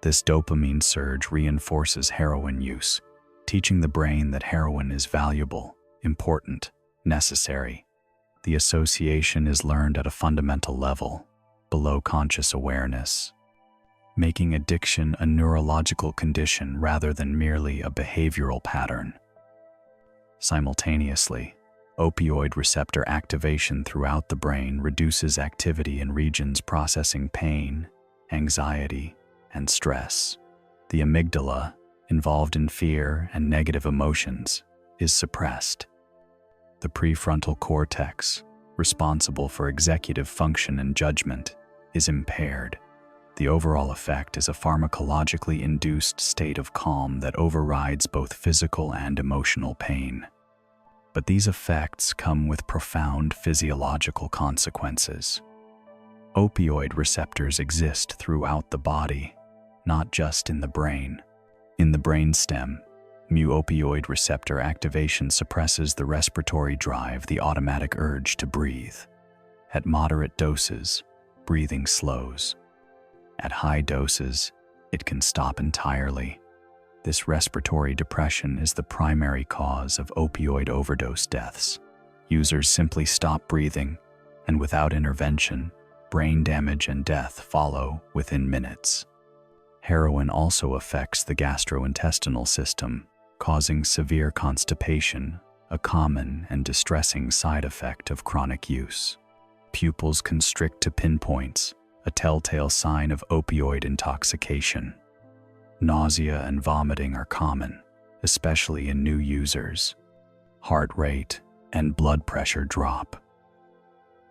This dopamine surge reinforces heroin use, teaching the brain that heroin is valuable, important, necessary. The association is learned at a fundamental level, below conscious awareness, making addiction a neurological condition rather than merely a behavioral pattern. Simultaneously, opioid receptor activation throughout the brain reduces activity in regions processing pain, anxiety, and stress. The amygdala, involved in fear and negative emotions, is suppressed. The prefrontal cortex, responsible for executive function and judgment, is impaired. The overall effect is a pharmacologically induced state of calm that overrides both physical and emotional pain. But these effects come with profound physiological consequences. Opioid receptors exist throughout the body, not just in the brain. In the brainstem, mu-opioid receptor activation suppresses the respiratory drive, the automatic urge to breathe. At moderate doses, breathing slows. At high doses, it can stop entirely. This respiratory depression is the primary cause of opioid overdose deaths. Users simply stop breathing, and without intervention, brain damage and death follow within minutes. Heroin also affects the gastrointestinal system, causing severe constipation, a common and distressing side effect of chronic use. Pupils constrict to pinpoints, a telltale sign of opioid intoxication. Nausea and vomiting are common, especially in new users. Heart rate and blood pressure drop.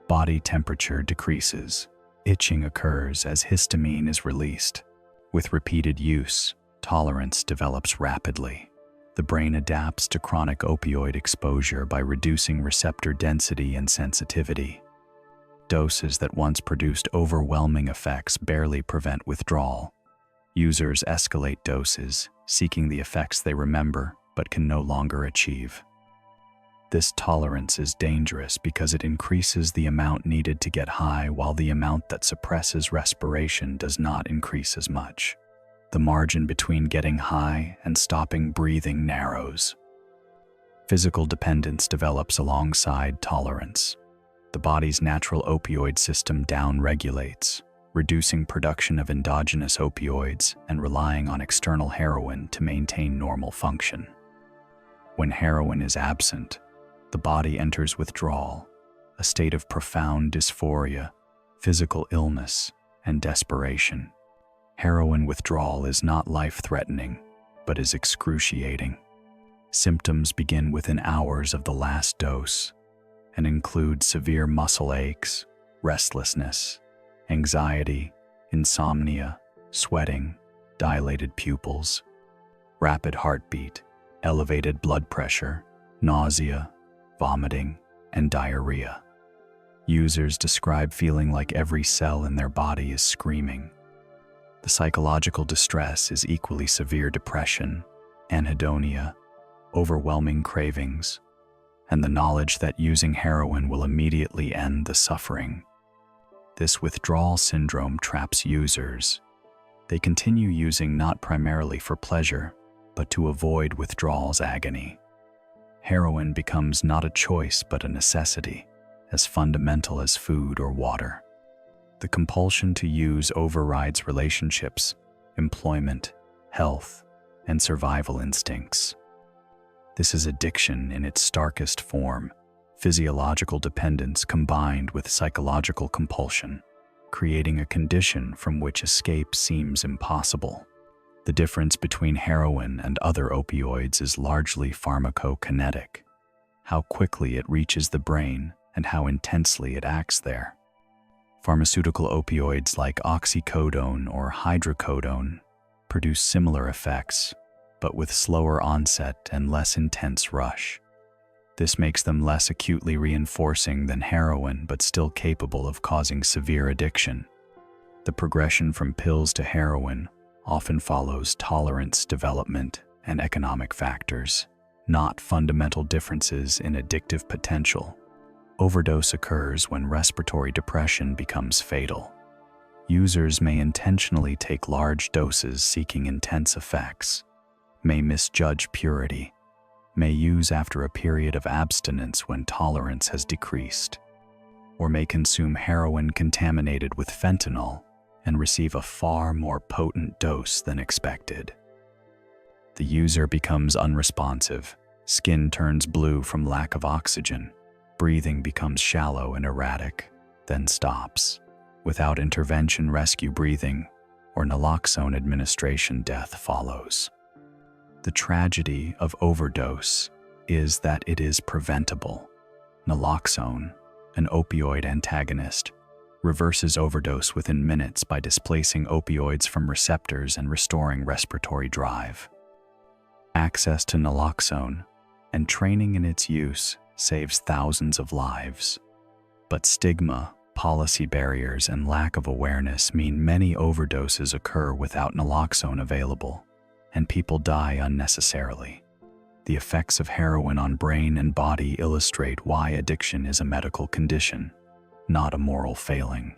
Body temperature decreases. Itching occurs as histamine is released. With repeated use, tolerance develops rapidly. The brain adapts to chronic opioid exposure by reducing receptor density and sensitivity. Doses that once produced overwhelming effects barely prevent withdrawal. Users escalate doses, seeking the effects they remember but can no longer achieve. This tolerance is dangerous because it increases the amount needed to get high while the amount that suppresses respiration does not increase as much. The margin between getting high and stopping breathing narrows. Physical dependence develops alongside tolerance. The body's natural opioid system downregulates, reducing production of endogenous opioids and relying on external heroin to maintain normal function. When heroin is absent, the body enters withdrawal, a state of profound dysphoria, physical illness, and desperation. Heroin withdrawal is not life-threatening, but is excruciating. Symptoms begin within hours of the last dose and include severe muscle aches, restlessness, anxiety, insomnia, sweating, dilated pupils, rapid heartbeat, elevated blood pressure, nausea, vomiting, and diarrhea. Users describe feeling like every cell in their body is screaming. The psychological distress is equally severe: depression, anhedonia, overwhelming cravings, and the knowledge that using heroin will immediately end the suffering. This withdrawal syndrome traps users. They continue using not primarily for pleasure, but to avoid withdrawal's agony. Heroin becomes not a choice but a necessity, as fundamental as food or water. The compulsion to use overrides relationships, employment, health, and survival instincts. This is addiction in its starkest form, physiological dependence combined with psychological compulsion, creating a condition from which escape seems impossible. The difference between heroin and other opioids is largely pharmacokinetic, how quickly it reaches the brain and how intensely it acts there. Pharmaceutical opioids like oxycodone or hydrocodone produce similar effects, but with slower onset and less intense rush. This makes them less acutely reinforcing than heroin, but still capable of causing severe addiction. The progression from pills to heroin often follows tolerance development and economic factors, not fundamental differences in addictive potential. Overdose occurs when respiratory depression becomes fatal. Users may intentionally take large doses seeking intense effects, may misjudge purity, may use after a period of abstinence when tolerance has decreased, or may consume heroin contaminated with fentanyl and receive a far more potent dose than expected. The user becomes unresponsive, skin turns blue from lack of oxygen, breathing becomes shallow and erratic, then stops. Without intervention, rescue breathing, or naloxone administration, death follows. The tragedy of overdose is that it is preventable. Naloxone, an opioid antagonist, reverses overdose within minutes by displacing opioids from receptors and restoring respiratory drive. Access to naloxone and training in its use saves thousands of lives. But stigma, policy barriers, and lack of awareness mean many overdoses occur without naloxone available, and people die unnecessarily. The effects of heroin on brain and body illustrate why addiction is a medical condition, not a moral failing.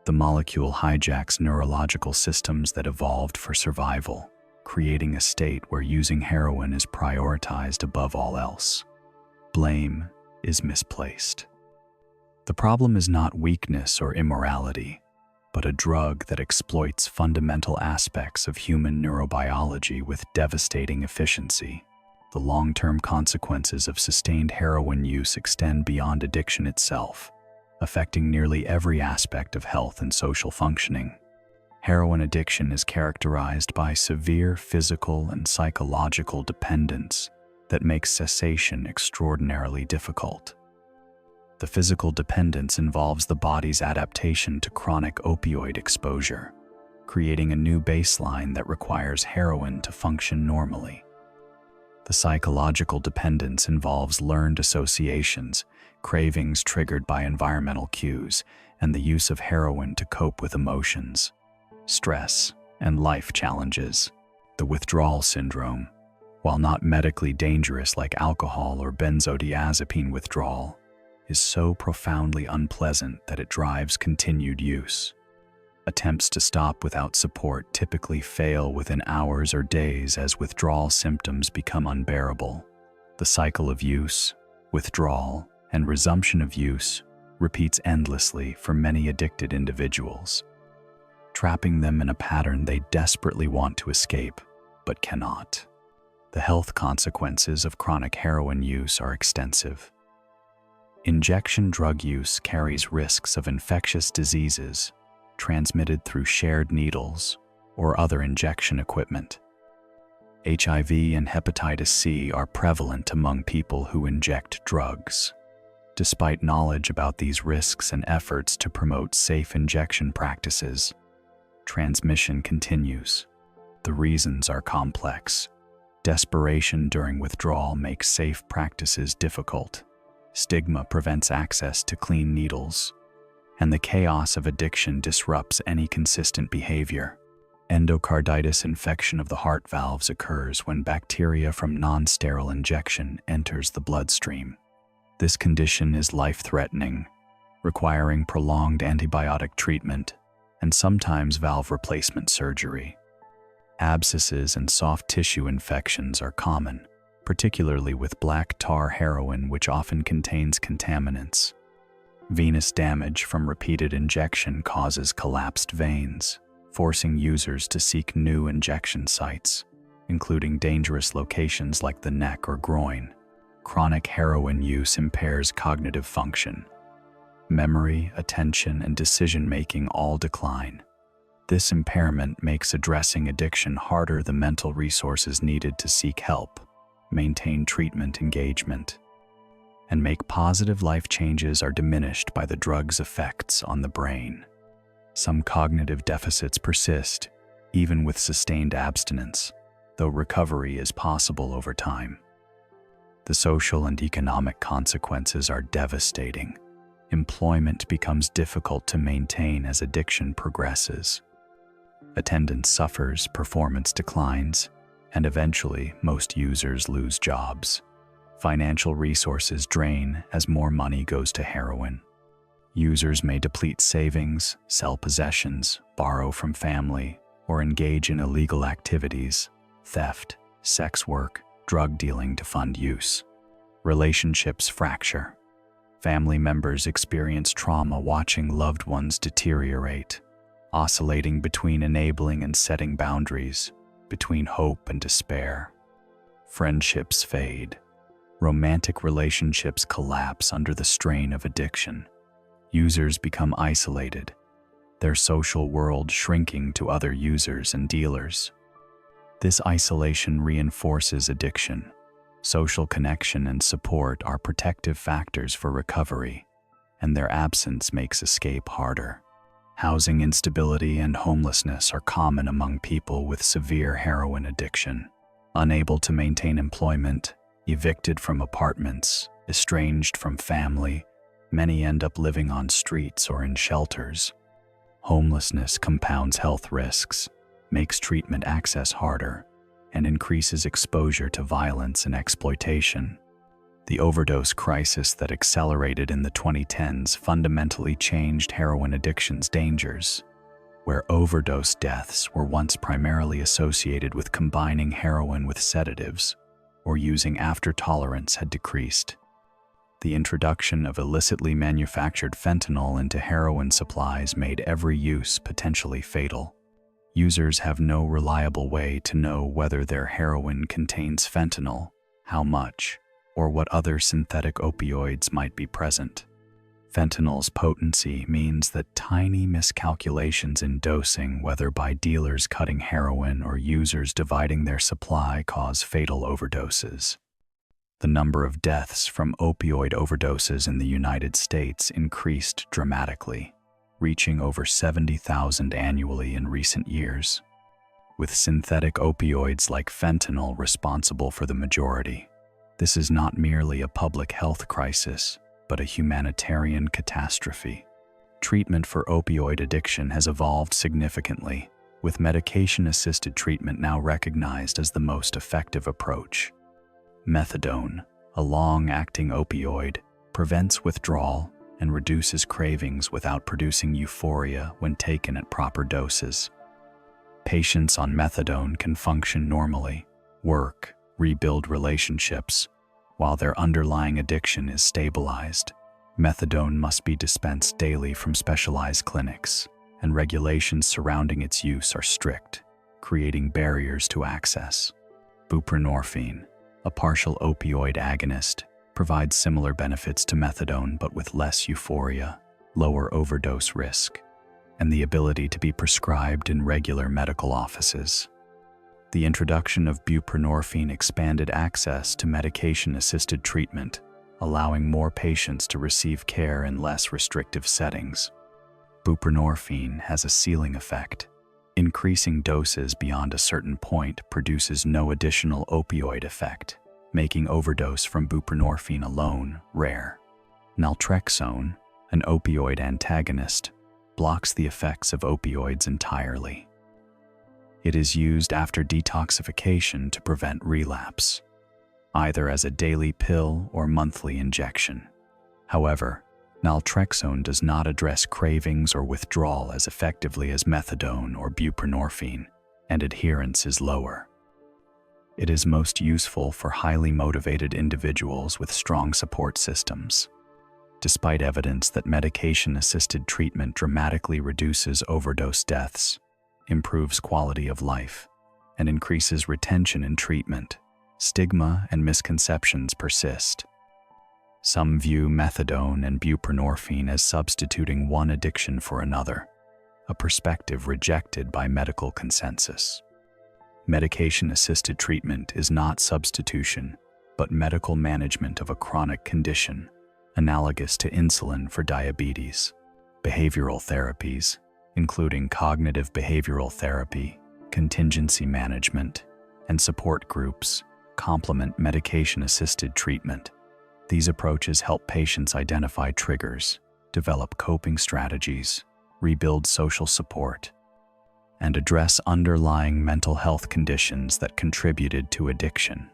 The molecule hijacks neurological systems that evolved for survival, creating a state where using heroin is prioritized above all else. Blame is misplaced. The problem is not weakness or immorality, but a drug that exploits fundamental aspects of human neurobiology with devastating efficiency. The long-term consequences of sustained heroin use extend beyond addiction itself, affecting nearly every aspect of health and social functioning. Heroin addiction is characterized by severe physical and psychological dependence that makes cessation extraordinarily difficult. The physical dependence involves the body's adaptation to chronic opioid exposure, creating a new baseline that requires heroin to function normally. The psychological dependence involves learned associations, cravings triggered by environmental cues, and the use of heroin to cope with emotions, stress, and life challenges. The withdrawal syndrome, while not medically dangerous like alcohol or benzodiazepine withdrawal, is so profoundly unpleasant that it drives continued use. Attempts to stop without support typically fail within hours or days as withdrawal symptoms become unbearable. The cycle of use, withdrawal, and resumption of use repeats endlessly for many addicted individuals, trapping them in a pattern they desperately want to escape but cannot. The health consequences of chronic heroin use are extensive. Injection drug use carries risks of infectious diseases transmitted through shared needles or other injection equipment. HIV and hepatitis C are prevalent among people who inject drugs. Despite knowledge about these risks and efforts to promote safe injection practices, transmission continues. The reasons are complex. Desperation during withdrawal makes safe practices difficult. Stigma prevents access to clean needles, and the chaos of addiction disrupts any consistent behavior. Endocarditis infection of the heart valves occurs when bacteria from non-sterile injection enters the bloodstream. This condition is life-threatening, requiring prolonged antibiotic treatment and sometimes valve replacement surgery. Abscesses and soft tissue infections are common, particularly with black tar heroin, which often contains contaminants. Venous damage from repeated injection causes collapsed veins, forcing users to seek new injection sites, including dangerous locations like the neck or groin. Chronic heroin use impairs cognitive function. Memory, attention, and decision-making all decline. This impairment makes addressing addiction harder. The mental resources needed to seek help, maintain treatment engagement, and make positive life changes are diminished by the drug's effects on the brain. Some cognitive deficits persist, even with sustained abstinence, though recovery is possible over time. The social and economic consequences are devastating. Employment becomes difficult to maintain as addiction progresses. Attendance suffers, performance declines, and eventually most users lose jobs. Financial resources drain as more money goes to heroin. Users may deplete savings, sell possessions, borrow from family, or engage in illegal activities, theft, sex work, drug dealing to fund use. Relationships fracture. Family members experience trauma watching loved ones deteriorate, oscillating between enabling and setting boundaries, between hope and despair. Friendships fade. Romantic relationships collapse under the strain of addiction. Users become isolated, their social world shrinking to other users and dealers. This isolation reinforces addiction. Social connection and support are protective factors for recovery, and their absence makes escape harder. Housing instability and homelessness are common among people with severe heroin addiction. Unable to maintain employment, evicted from apartments, estranged from family, many end up living on streets or in shelters. Homelessness compounds health risks, makes treatment access harder, and increases exposure to violence and exploitation. The overdose crisis that accelerated in the 2010s fundamentally changed heroin addiction's dangers. where overdose deaths were once primarily associated with combining heroin with sedatives or using after tolerance had decreased. The introduction of illicitly manufactured fentanyl into heroin supplies made every use potentially fatal. Users have no reliable way to know whether their heroin contains fentanyl, how much, or what other synthetic opioids might be present. Fentanyl's potency means that tiny miscalculations in dosing, whether by dealers cutting heroin or users dividing their supply, cause fatal overdoses. The number of deaths from opioid overdoses in the United States increased dramatically, reaching over 70,000 annually in recent years, with synthetic opioids like fentanyl responsible for the majority. This is not merely a public health crisis, but a humanitarian catastrophe. Treatment for opioid addiction has evolved significantly, with medication-assisted treatment now recognized as the most effective approach. Methadone, a long-acting opioid, prevents withdrawal and reduces cravings without producing euphoria when taken at proper doses. Patients on methadone can function normally, work, rebuild relationships, while their underlying addiction is stabilized. Methadone must be dispensed daily from specialized clinics, and regulations surrounding its use are strict, creating barriers to access. Buprenorphine, a partial opioid agonist, provides similar benefits to methadone but with less euphoria, lower overdose risk, and the ability to be prescribed in regular medical offices. The introduction of buprenorphine expanded access to medication-assisted treatment, allowing more patients to receive care in less restrictive settings. Buprenorphine has a ceiling effect. Increasing doses beyond a certain point produces no additional opioid effect, making overdose from buprenorphine alone rare. Naltrexone, an opioid antagonist, blocks the effects of opioids entirely. It is used after detoxification to prevent relapse, either as a daily pill or monthly injection. However, naltrexone does not address cravings or withdrawal as effectively as methadone or buprenorphine, and adherence is lower. It is most useful for highly motivated individuals with strong support systems. Despite evidence that medication-assisted treatment dramatically reduces overdose deaths, improves quality of life, and increases retention in treatment, stigma and misconceptions persist. Some view methadone and buprenorphine as substituting one addiction for another, a perspective rejected by medical consensus. Medication-assisted treatment is not substitution, but medical management of a chronic condition, analogous to insulin for diabetes. Behavioral therapies, including cognitive behavioral therapy, contingency management, and support groups, complement medication-assisted treatment. These approaches help patients identify triggers, develop coping strategies, rebuild social support, and address underlying mental health conditions that contributed to addiction.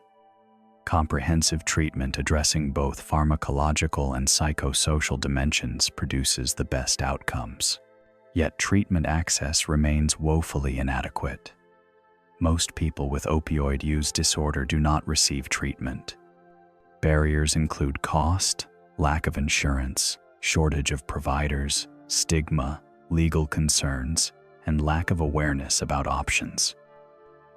Comprehensive treatment addressing both pharmacological and psychosocial dimensions produces the best outcomes. Yet treatment access remains woefully inadequate. Most people with opioid use disorder do not receive treatment. Barriers include cost, lack of insurance, shortage of providers, stigma, legal concerns, and lack of awareness about options.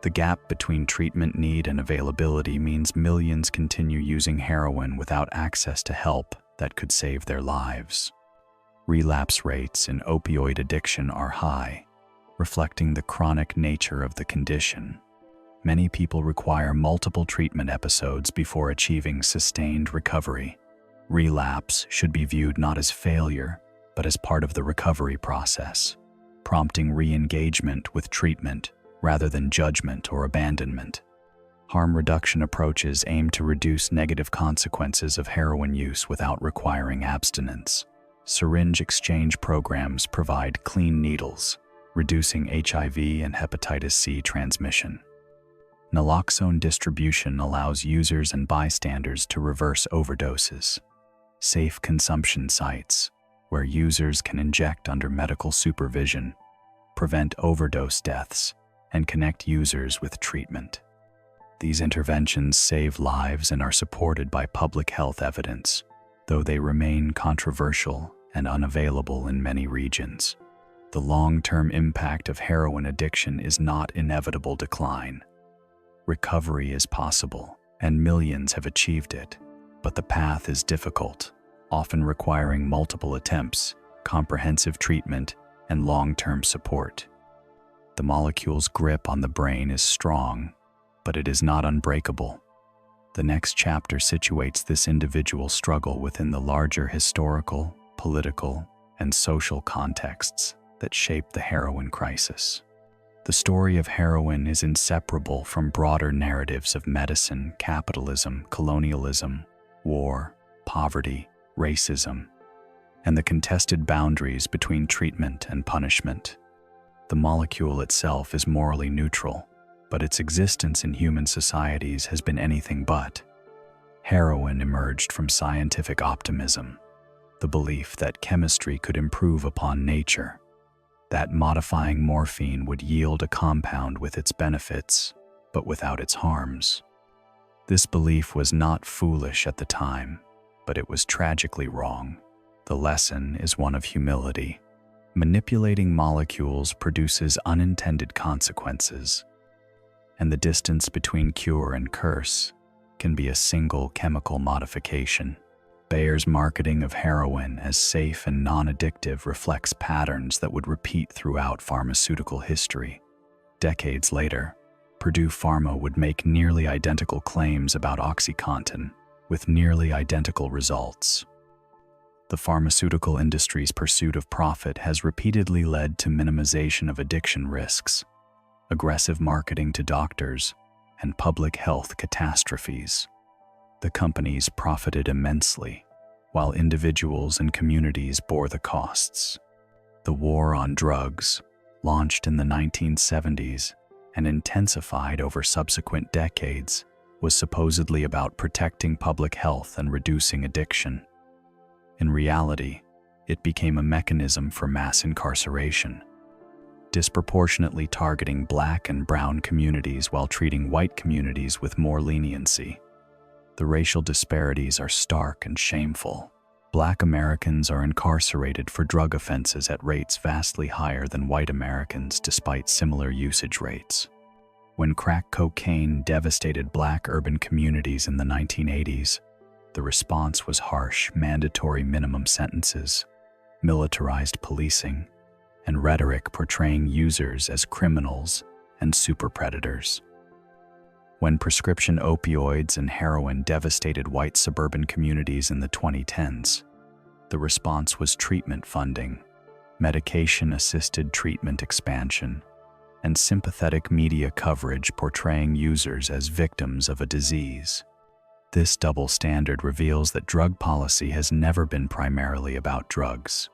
The gap between treatment need and availability means millions continue using heroin without access to help that could save their lives. Relapse rates in opioid addiction are high, reflecting the chronic nature of the condition. Many people require multiple treatment episodes before achieving sustained recovery. Relapse should be viewed not as failure, but as part of the recovery process, prompting re-engagement with treatment rather than judgment or abandonment. Harm reduction approaches aim to reduce negative consequences of heroin use without requiring abstinence. Syringe exchange programs provide clean needles, reducing HIV and hepatitis C transmission. Naloxone distribution allows users and bystanders to reverse overdoses. Safe consumption sites, where users can inject under medical supervision, prevent overdose deaths, and connect users with treatment. These interventions save lives and are supported by public health evidence, though they remain controversial and unavailable in many regions. The long-term impact of heroin addiction is not inevitable decline. Recovery is possible, and millions have achieved it, but the path is difficult, often requiring multiple attempts, comprehensive treatment, and long-term support. The molecule's grip on the brain is strong, but it is not unbreakable. The next chapter situates this individual struggle within the larger historical, political, and social contexts that shape the heroin crisis. The story of heroin is inseparable from broader narratives of medicine, capitalism, colonialism, war, poverty, racism, and the contested boundaries between treatment and punishment. The molecule itself is morally neutral, but its existence in human societies has been anything but. Heroin emerged from scientific optimism, the belief that chemistry could improve upon nature, that modifying morphine would yield a compound with its benefits, but without its harms. This belief was not foolish at the time, but it was tragically wrong. The lesson is one of humility. Manipulating molecules produces unintended consequences, and the distance between cure and curse can be a single chemical modification. Bayer's marketing of heroin as safe and non-addictive reflects patterns that would repeat throughout pharmaceutical history. Decades later, Purdue Pharma would make nearly identical claims about OxyContin, with nearly identical results. The pharmaceutical industry's pursuit of profit has repeatedly led to minimization of addiction risks, aggressive marketing to doctors, and public health catastrophes. The companies profited immensely, while individuals and communities bore the costs. The war on drugs, launched in the 1970s and intensified over subsequent decades, was supposedly about protecting public health and reducing addiction. In reality, it became a mechanism for mass incarceration, disproportionately targeting Black and brown communities while treating white communities with more leniency. The racial disparities are stark and shameful. Black Americans are incarcerated for drug offenses at rates vastly higher than white Americans despite similar usage rates. When crack cocaine devastated Black urban communities in the 1980s, the response was harsh, mandatory minimum sentences, militarized policing, and rhetoric portraying users as criminals and super predators. When prescription opioids and heroin devastated white suburban communities in the 2010s, the response was treatment funding, medication-assisted treatment expansion, and sympathetic media coverage portraying users as victims of a disease. This double standard reveals that drug policy has never been primarily about drugs.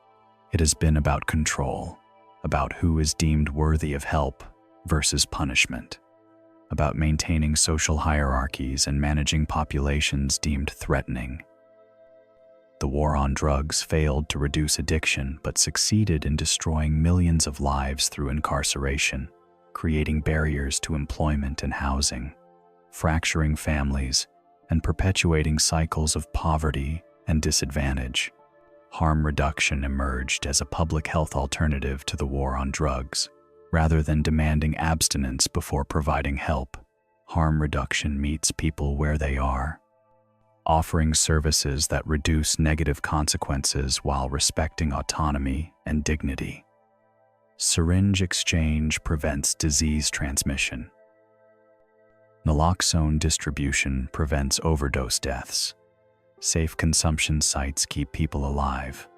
It has been about control, about who is deemed worthy of help versus punishment, about maintaining social hierarchies and managing populations deemed threatening. The war on drugs failed to reduce addiction but succeeded in destroying millions of lives through incarceration, creating barriers to employment and housing, fracturing families, and perpetuating cycles of poverty and disadvantage. Harm reduction emerged as a public health alternative to the war on drugs. Rather than demanding abstinence before providing help, harm reduction meets people where they are, offering services that reduce negative consequences while respecting autonomy and dignity. Syringe exchange prevents disease transmission. Naloxone distribution prevents overdose deaths. Safe consumption sites keep people alive.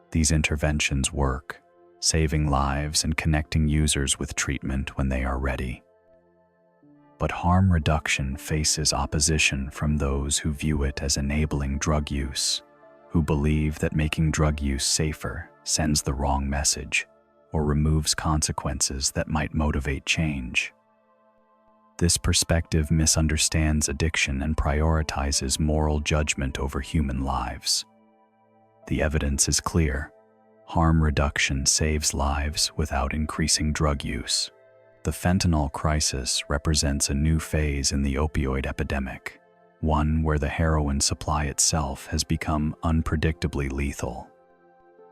These interventions work, saving lives and connecting users with treatment when they are ready. But harm reduction faces opposition from those who view it as enabling drug use, who believe that making drug use safer sends the wrong message or removes consequences that might motivate change. This perspective misunderstands addiction and prioritizes moral judgment over human lives. The evidence is clear. Harm reduction saves lives without increasing drug use. The fentanyl crisis represents a new phase in the opioid epidemic, one where the heroin supply itself has become unpredictably lethal.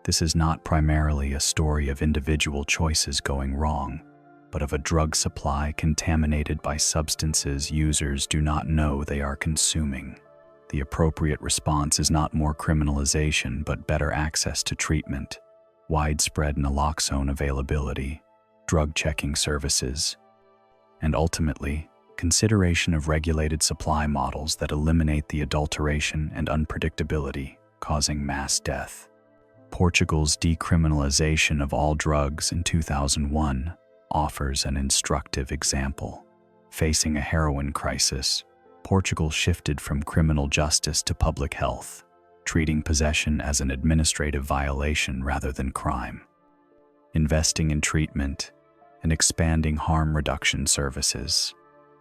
This is not primarily a story of individual choices going wrong, but of a drug supply contaminated by substances users do not know they are consuming. The appropriate response is not more criminalization, but better access to treatment, widespread naloxone availability, drug checking services, and ultimately, consideration of regulated supply models that eliminate the adulteration and unpredictability causing mass death. Portugal's decriminalization of all drugs in 2001 offers an instructive example. Facing a heroin crisis, Portugal shifted from criminal justice to public health, treating possession as an administrative violation rather than crime. Investing in treatment and expanding harm reduction services.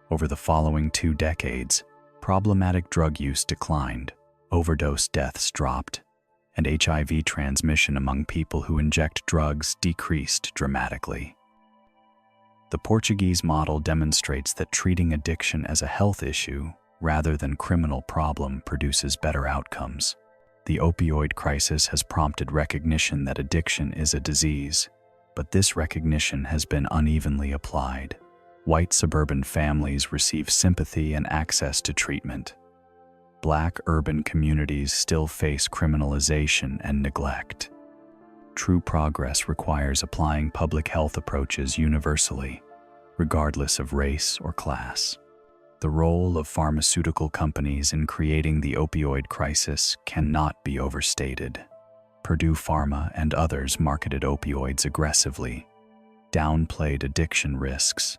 Over the following 2 decades, problematic drug use declined, overdose deaths dropped, and HIV transmission among people who inject drugs decreased dramatically. The Portuguese model demonstrates that treating addiction as a health issue rather than criminal problem produces better outcomes. The opioid crisis has prompted recognition that addiction is a disease, but this recognition has been unevenly applied. White suburban families receive sympathy and access to treatment. Black urban communities still face criminalization and neglect. True progress requires applying public health approaches universally, regardless of race or class. The role of pharmaceutical companies in creating the opioid crisis cannot be overstated. Purdue Pharma and others marketed opioids aggressively, downplayed addiction risks,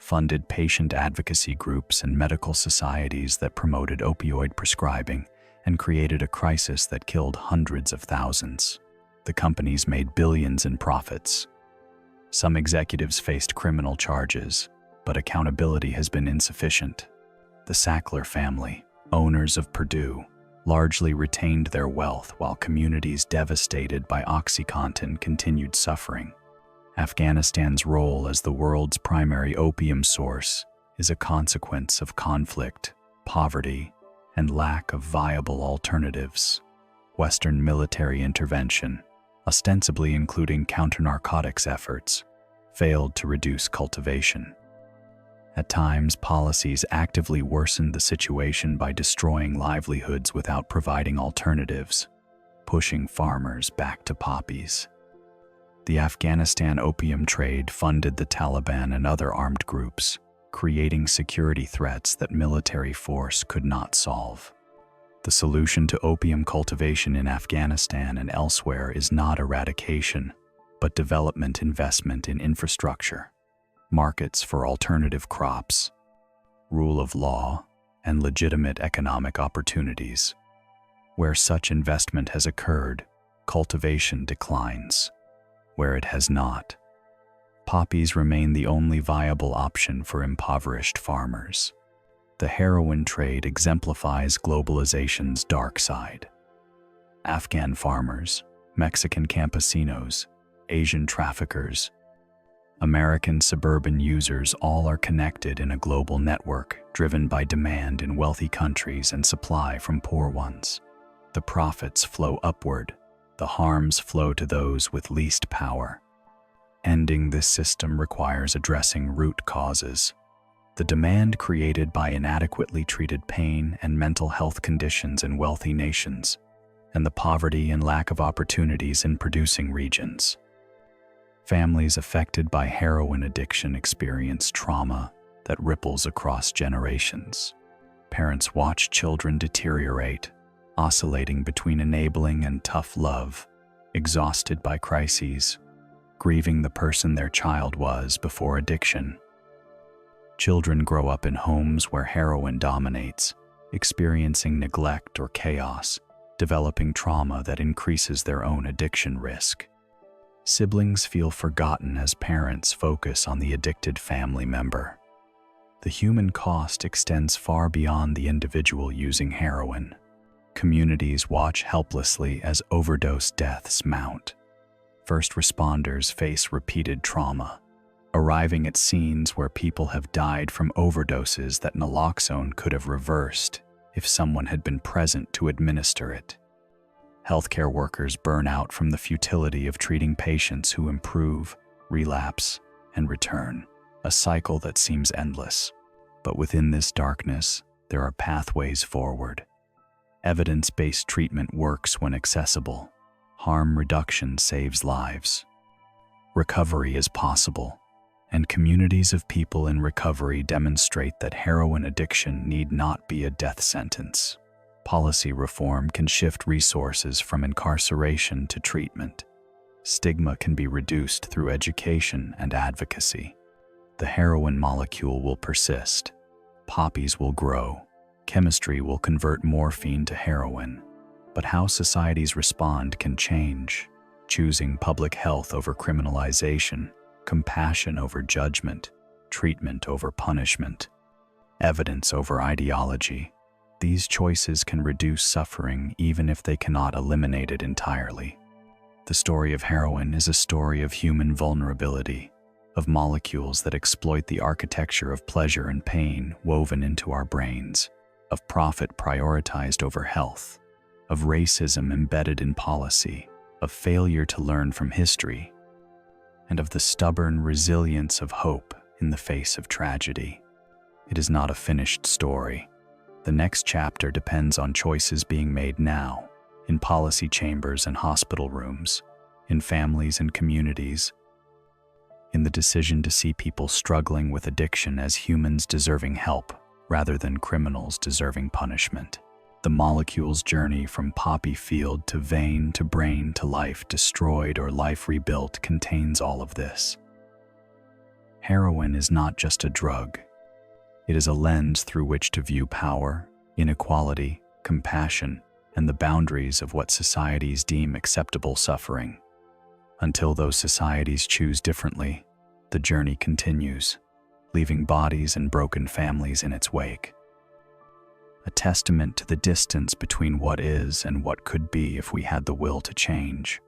funded patient advocacy groups and medical societies that promoted opioid prescribing, and created a crisis that killed hundreds of thousands. The companies made billions in profits. Some executives faced criminal charges, but accountability has been insufficient. The Sackler family, owners of Purdue, largely retained their wealth while communities devastated by OxyContin continued suffering. Afghanistan's role as the world's primary opium source is a consequence of conflict, poverty, and lack of viable alternatives. Western military intervention, ostensibly including counter-narcotics efforts, failed to reduce cultivation. At times, policies actively worsened the situation by destroying livelihoods without providing alternatives, pushing farmers back to poppies. The Afghanistan opium trade funded the Taliban and other armed groups, creating security threats that military force could not solve. The solution to opium cultivation in Afghanistan and elsewhere is not eradication, but development investment in infrastructure, markets for alternative crops, rule of law, and legitimate economic opportunities. Where such investment has occurred, cultivation declines. Where it has not, poppies remain the only viable option for impoverished farmers. The heroin trade exemplifies globalization's dark side. Afghan farmers, Mexican campesinos, Asian traffickers, American suburban users all are connected in a global network driven by demand in wealthy countries and supply from poor ones. The profits flow upward, the harms flow to those with least power. Ending this system requires addressing root causes. The demand created by inadequately treated pain and mental health conditions in wealthy nations, and the poverty and lack of opportunities in producing regions. Families affected by heroin addiction experience trauma that ripples across generations. Parents watch children deteriorate, oscillating between enabling and tough love, exhausted by crises, grieving the person their child was before addiction. Children grow up in homes where heroin dominates, experiencing neglect or chaos, developing trauma that increases their own addiction risk. Siblings feel forgotten as parents focus on the addicted family member. The human cost extends far beyond the individual using heroin. Communities watch helplessly as overdose deaths mount, First responders face repeated trauma, arriving at scenes where people have died from overdoses that naloxone could have reversed if someone had been present to administer it. Healthcare workers burn out from the futility of treating patients who improve, relapse, and return, a cycle that seems endless. But within this darkness, there are pathways forward. Evidence-based treatment works when accessible. Harm reduction saves lives. Recovery is possible, and communities of people in recovery demonstrate that heroin addiction need not be a death sentence. Policy reform can shift resources from incarceration to treatment. Stigma can be reduced through education and advocacy. The heroin molecule will persist. Poppies will grow. Chemistry will convert morphine to heroin. But how societies respond can change, choosing public health over criminalization, compassion over judgment, treatment over punishment, evidence over ideology. These choices can reduce suffering even if they cannot eliminate it entirely. The story of heroin is a story of human vulnerability, of molecules that exploit the architecture of pleasure and pain woven into our brains, of profit prioritized over health, of racism embedded in policy, of failure to learn from history, and of the stubborn resilience of hope in the face of tragedy. It is not a finished story. The next chapter depends on choices being made now, in policy chambers and hospital rooms, in families and communities, in the decision to see people struggling with addiction as humans deserving help rather than criminals deserving punishment. The molecule's journey from poppy field to vein to brain to life destroyed or life rebuilt contains all of this. Heroin is not just a drug. It is a lens through which to view power, inequality, compassion, and the boundaries of what societies deem acceptable suffering. Until those societies choose differently, the journey continues, leaving bodies and broken families in its wake. A testament to the distance between what is and what could be if we had the will to change.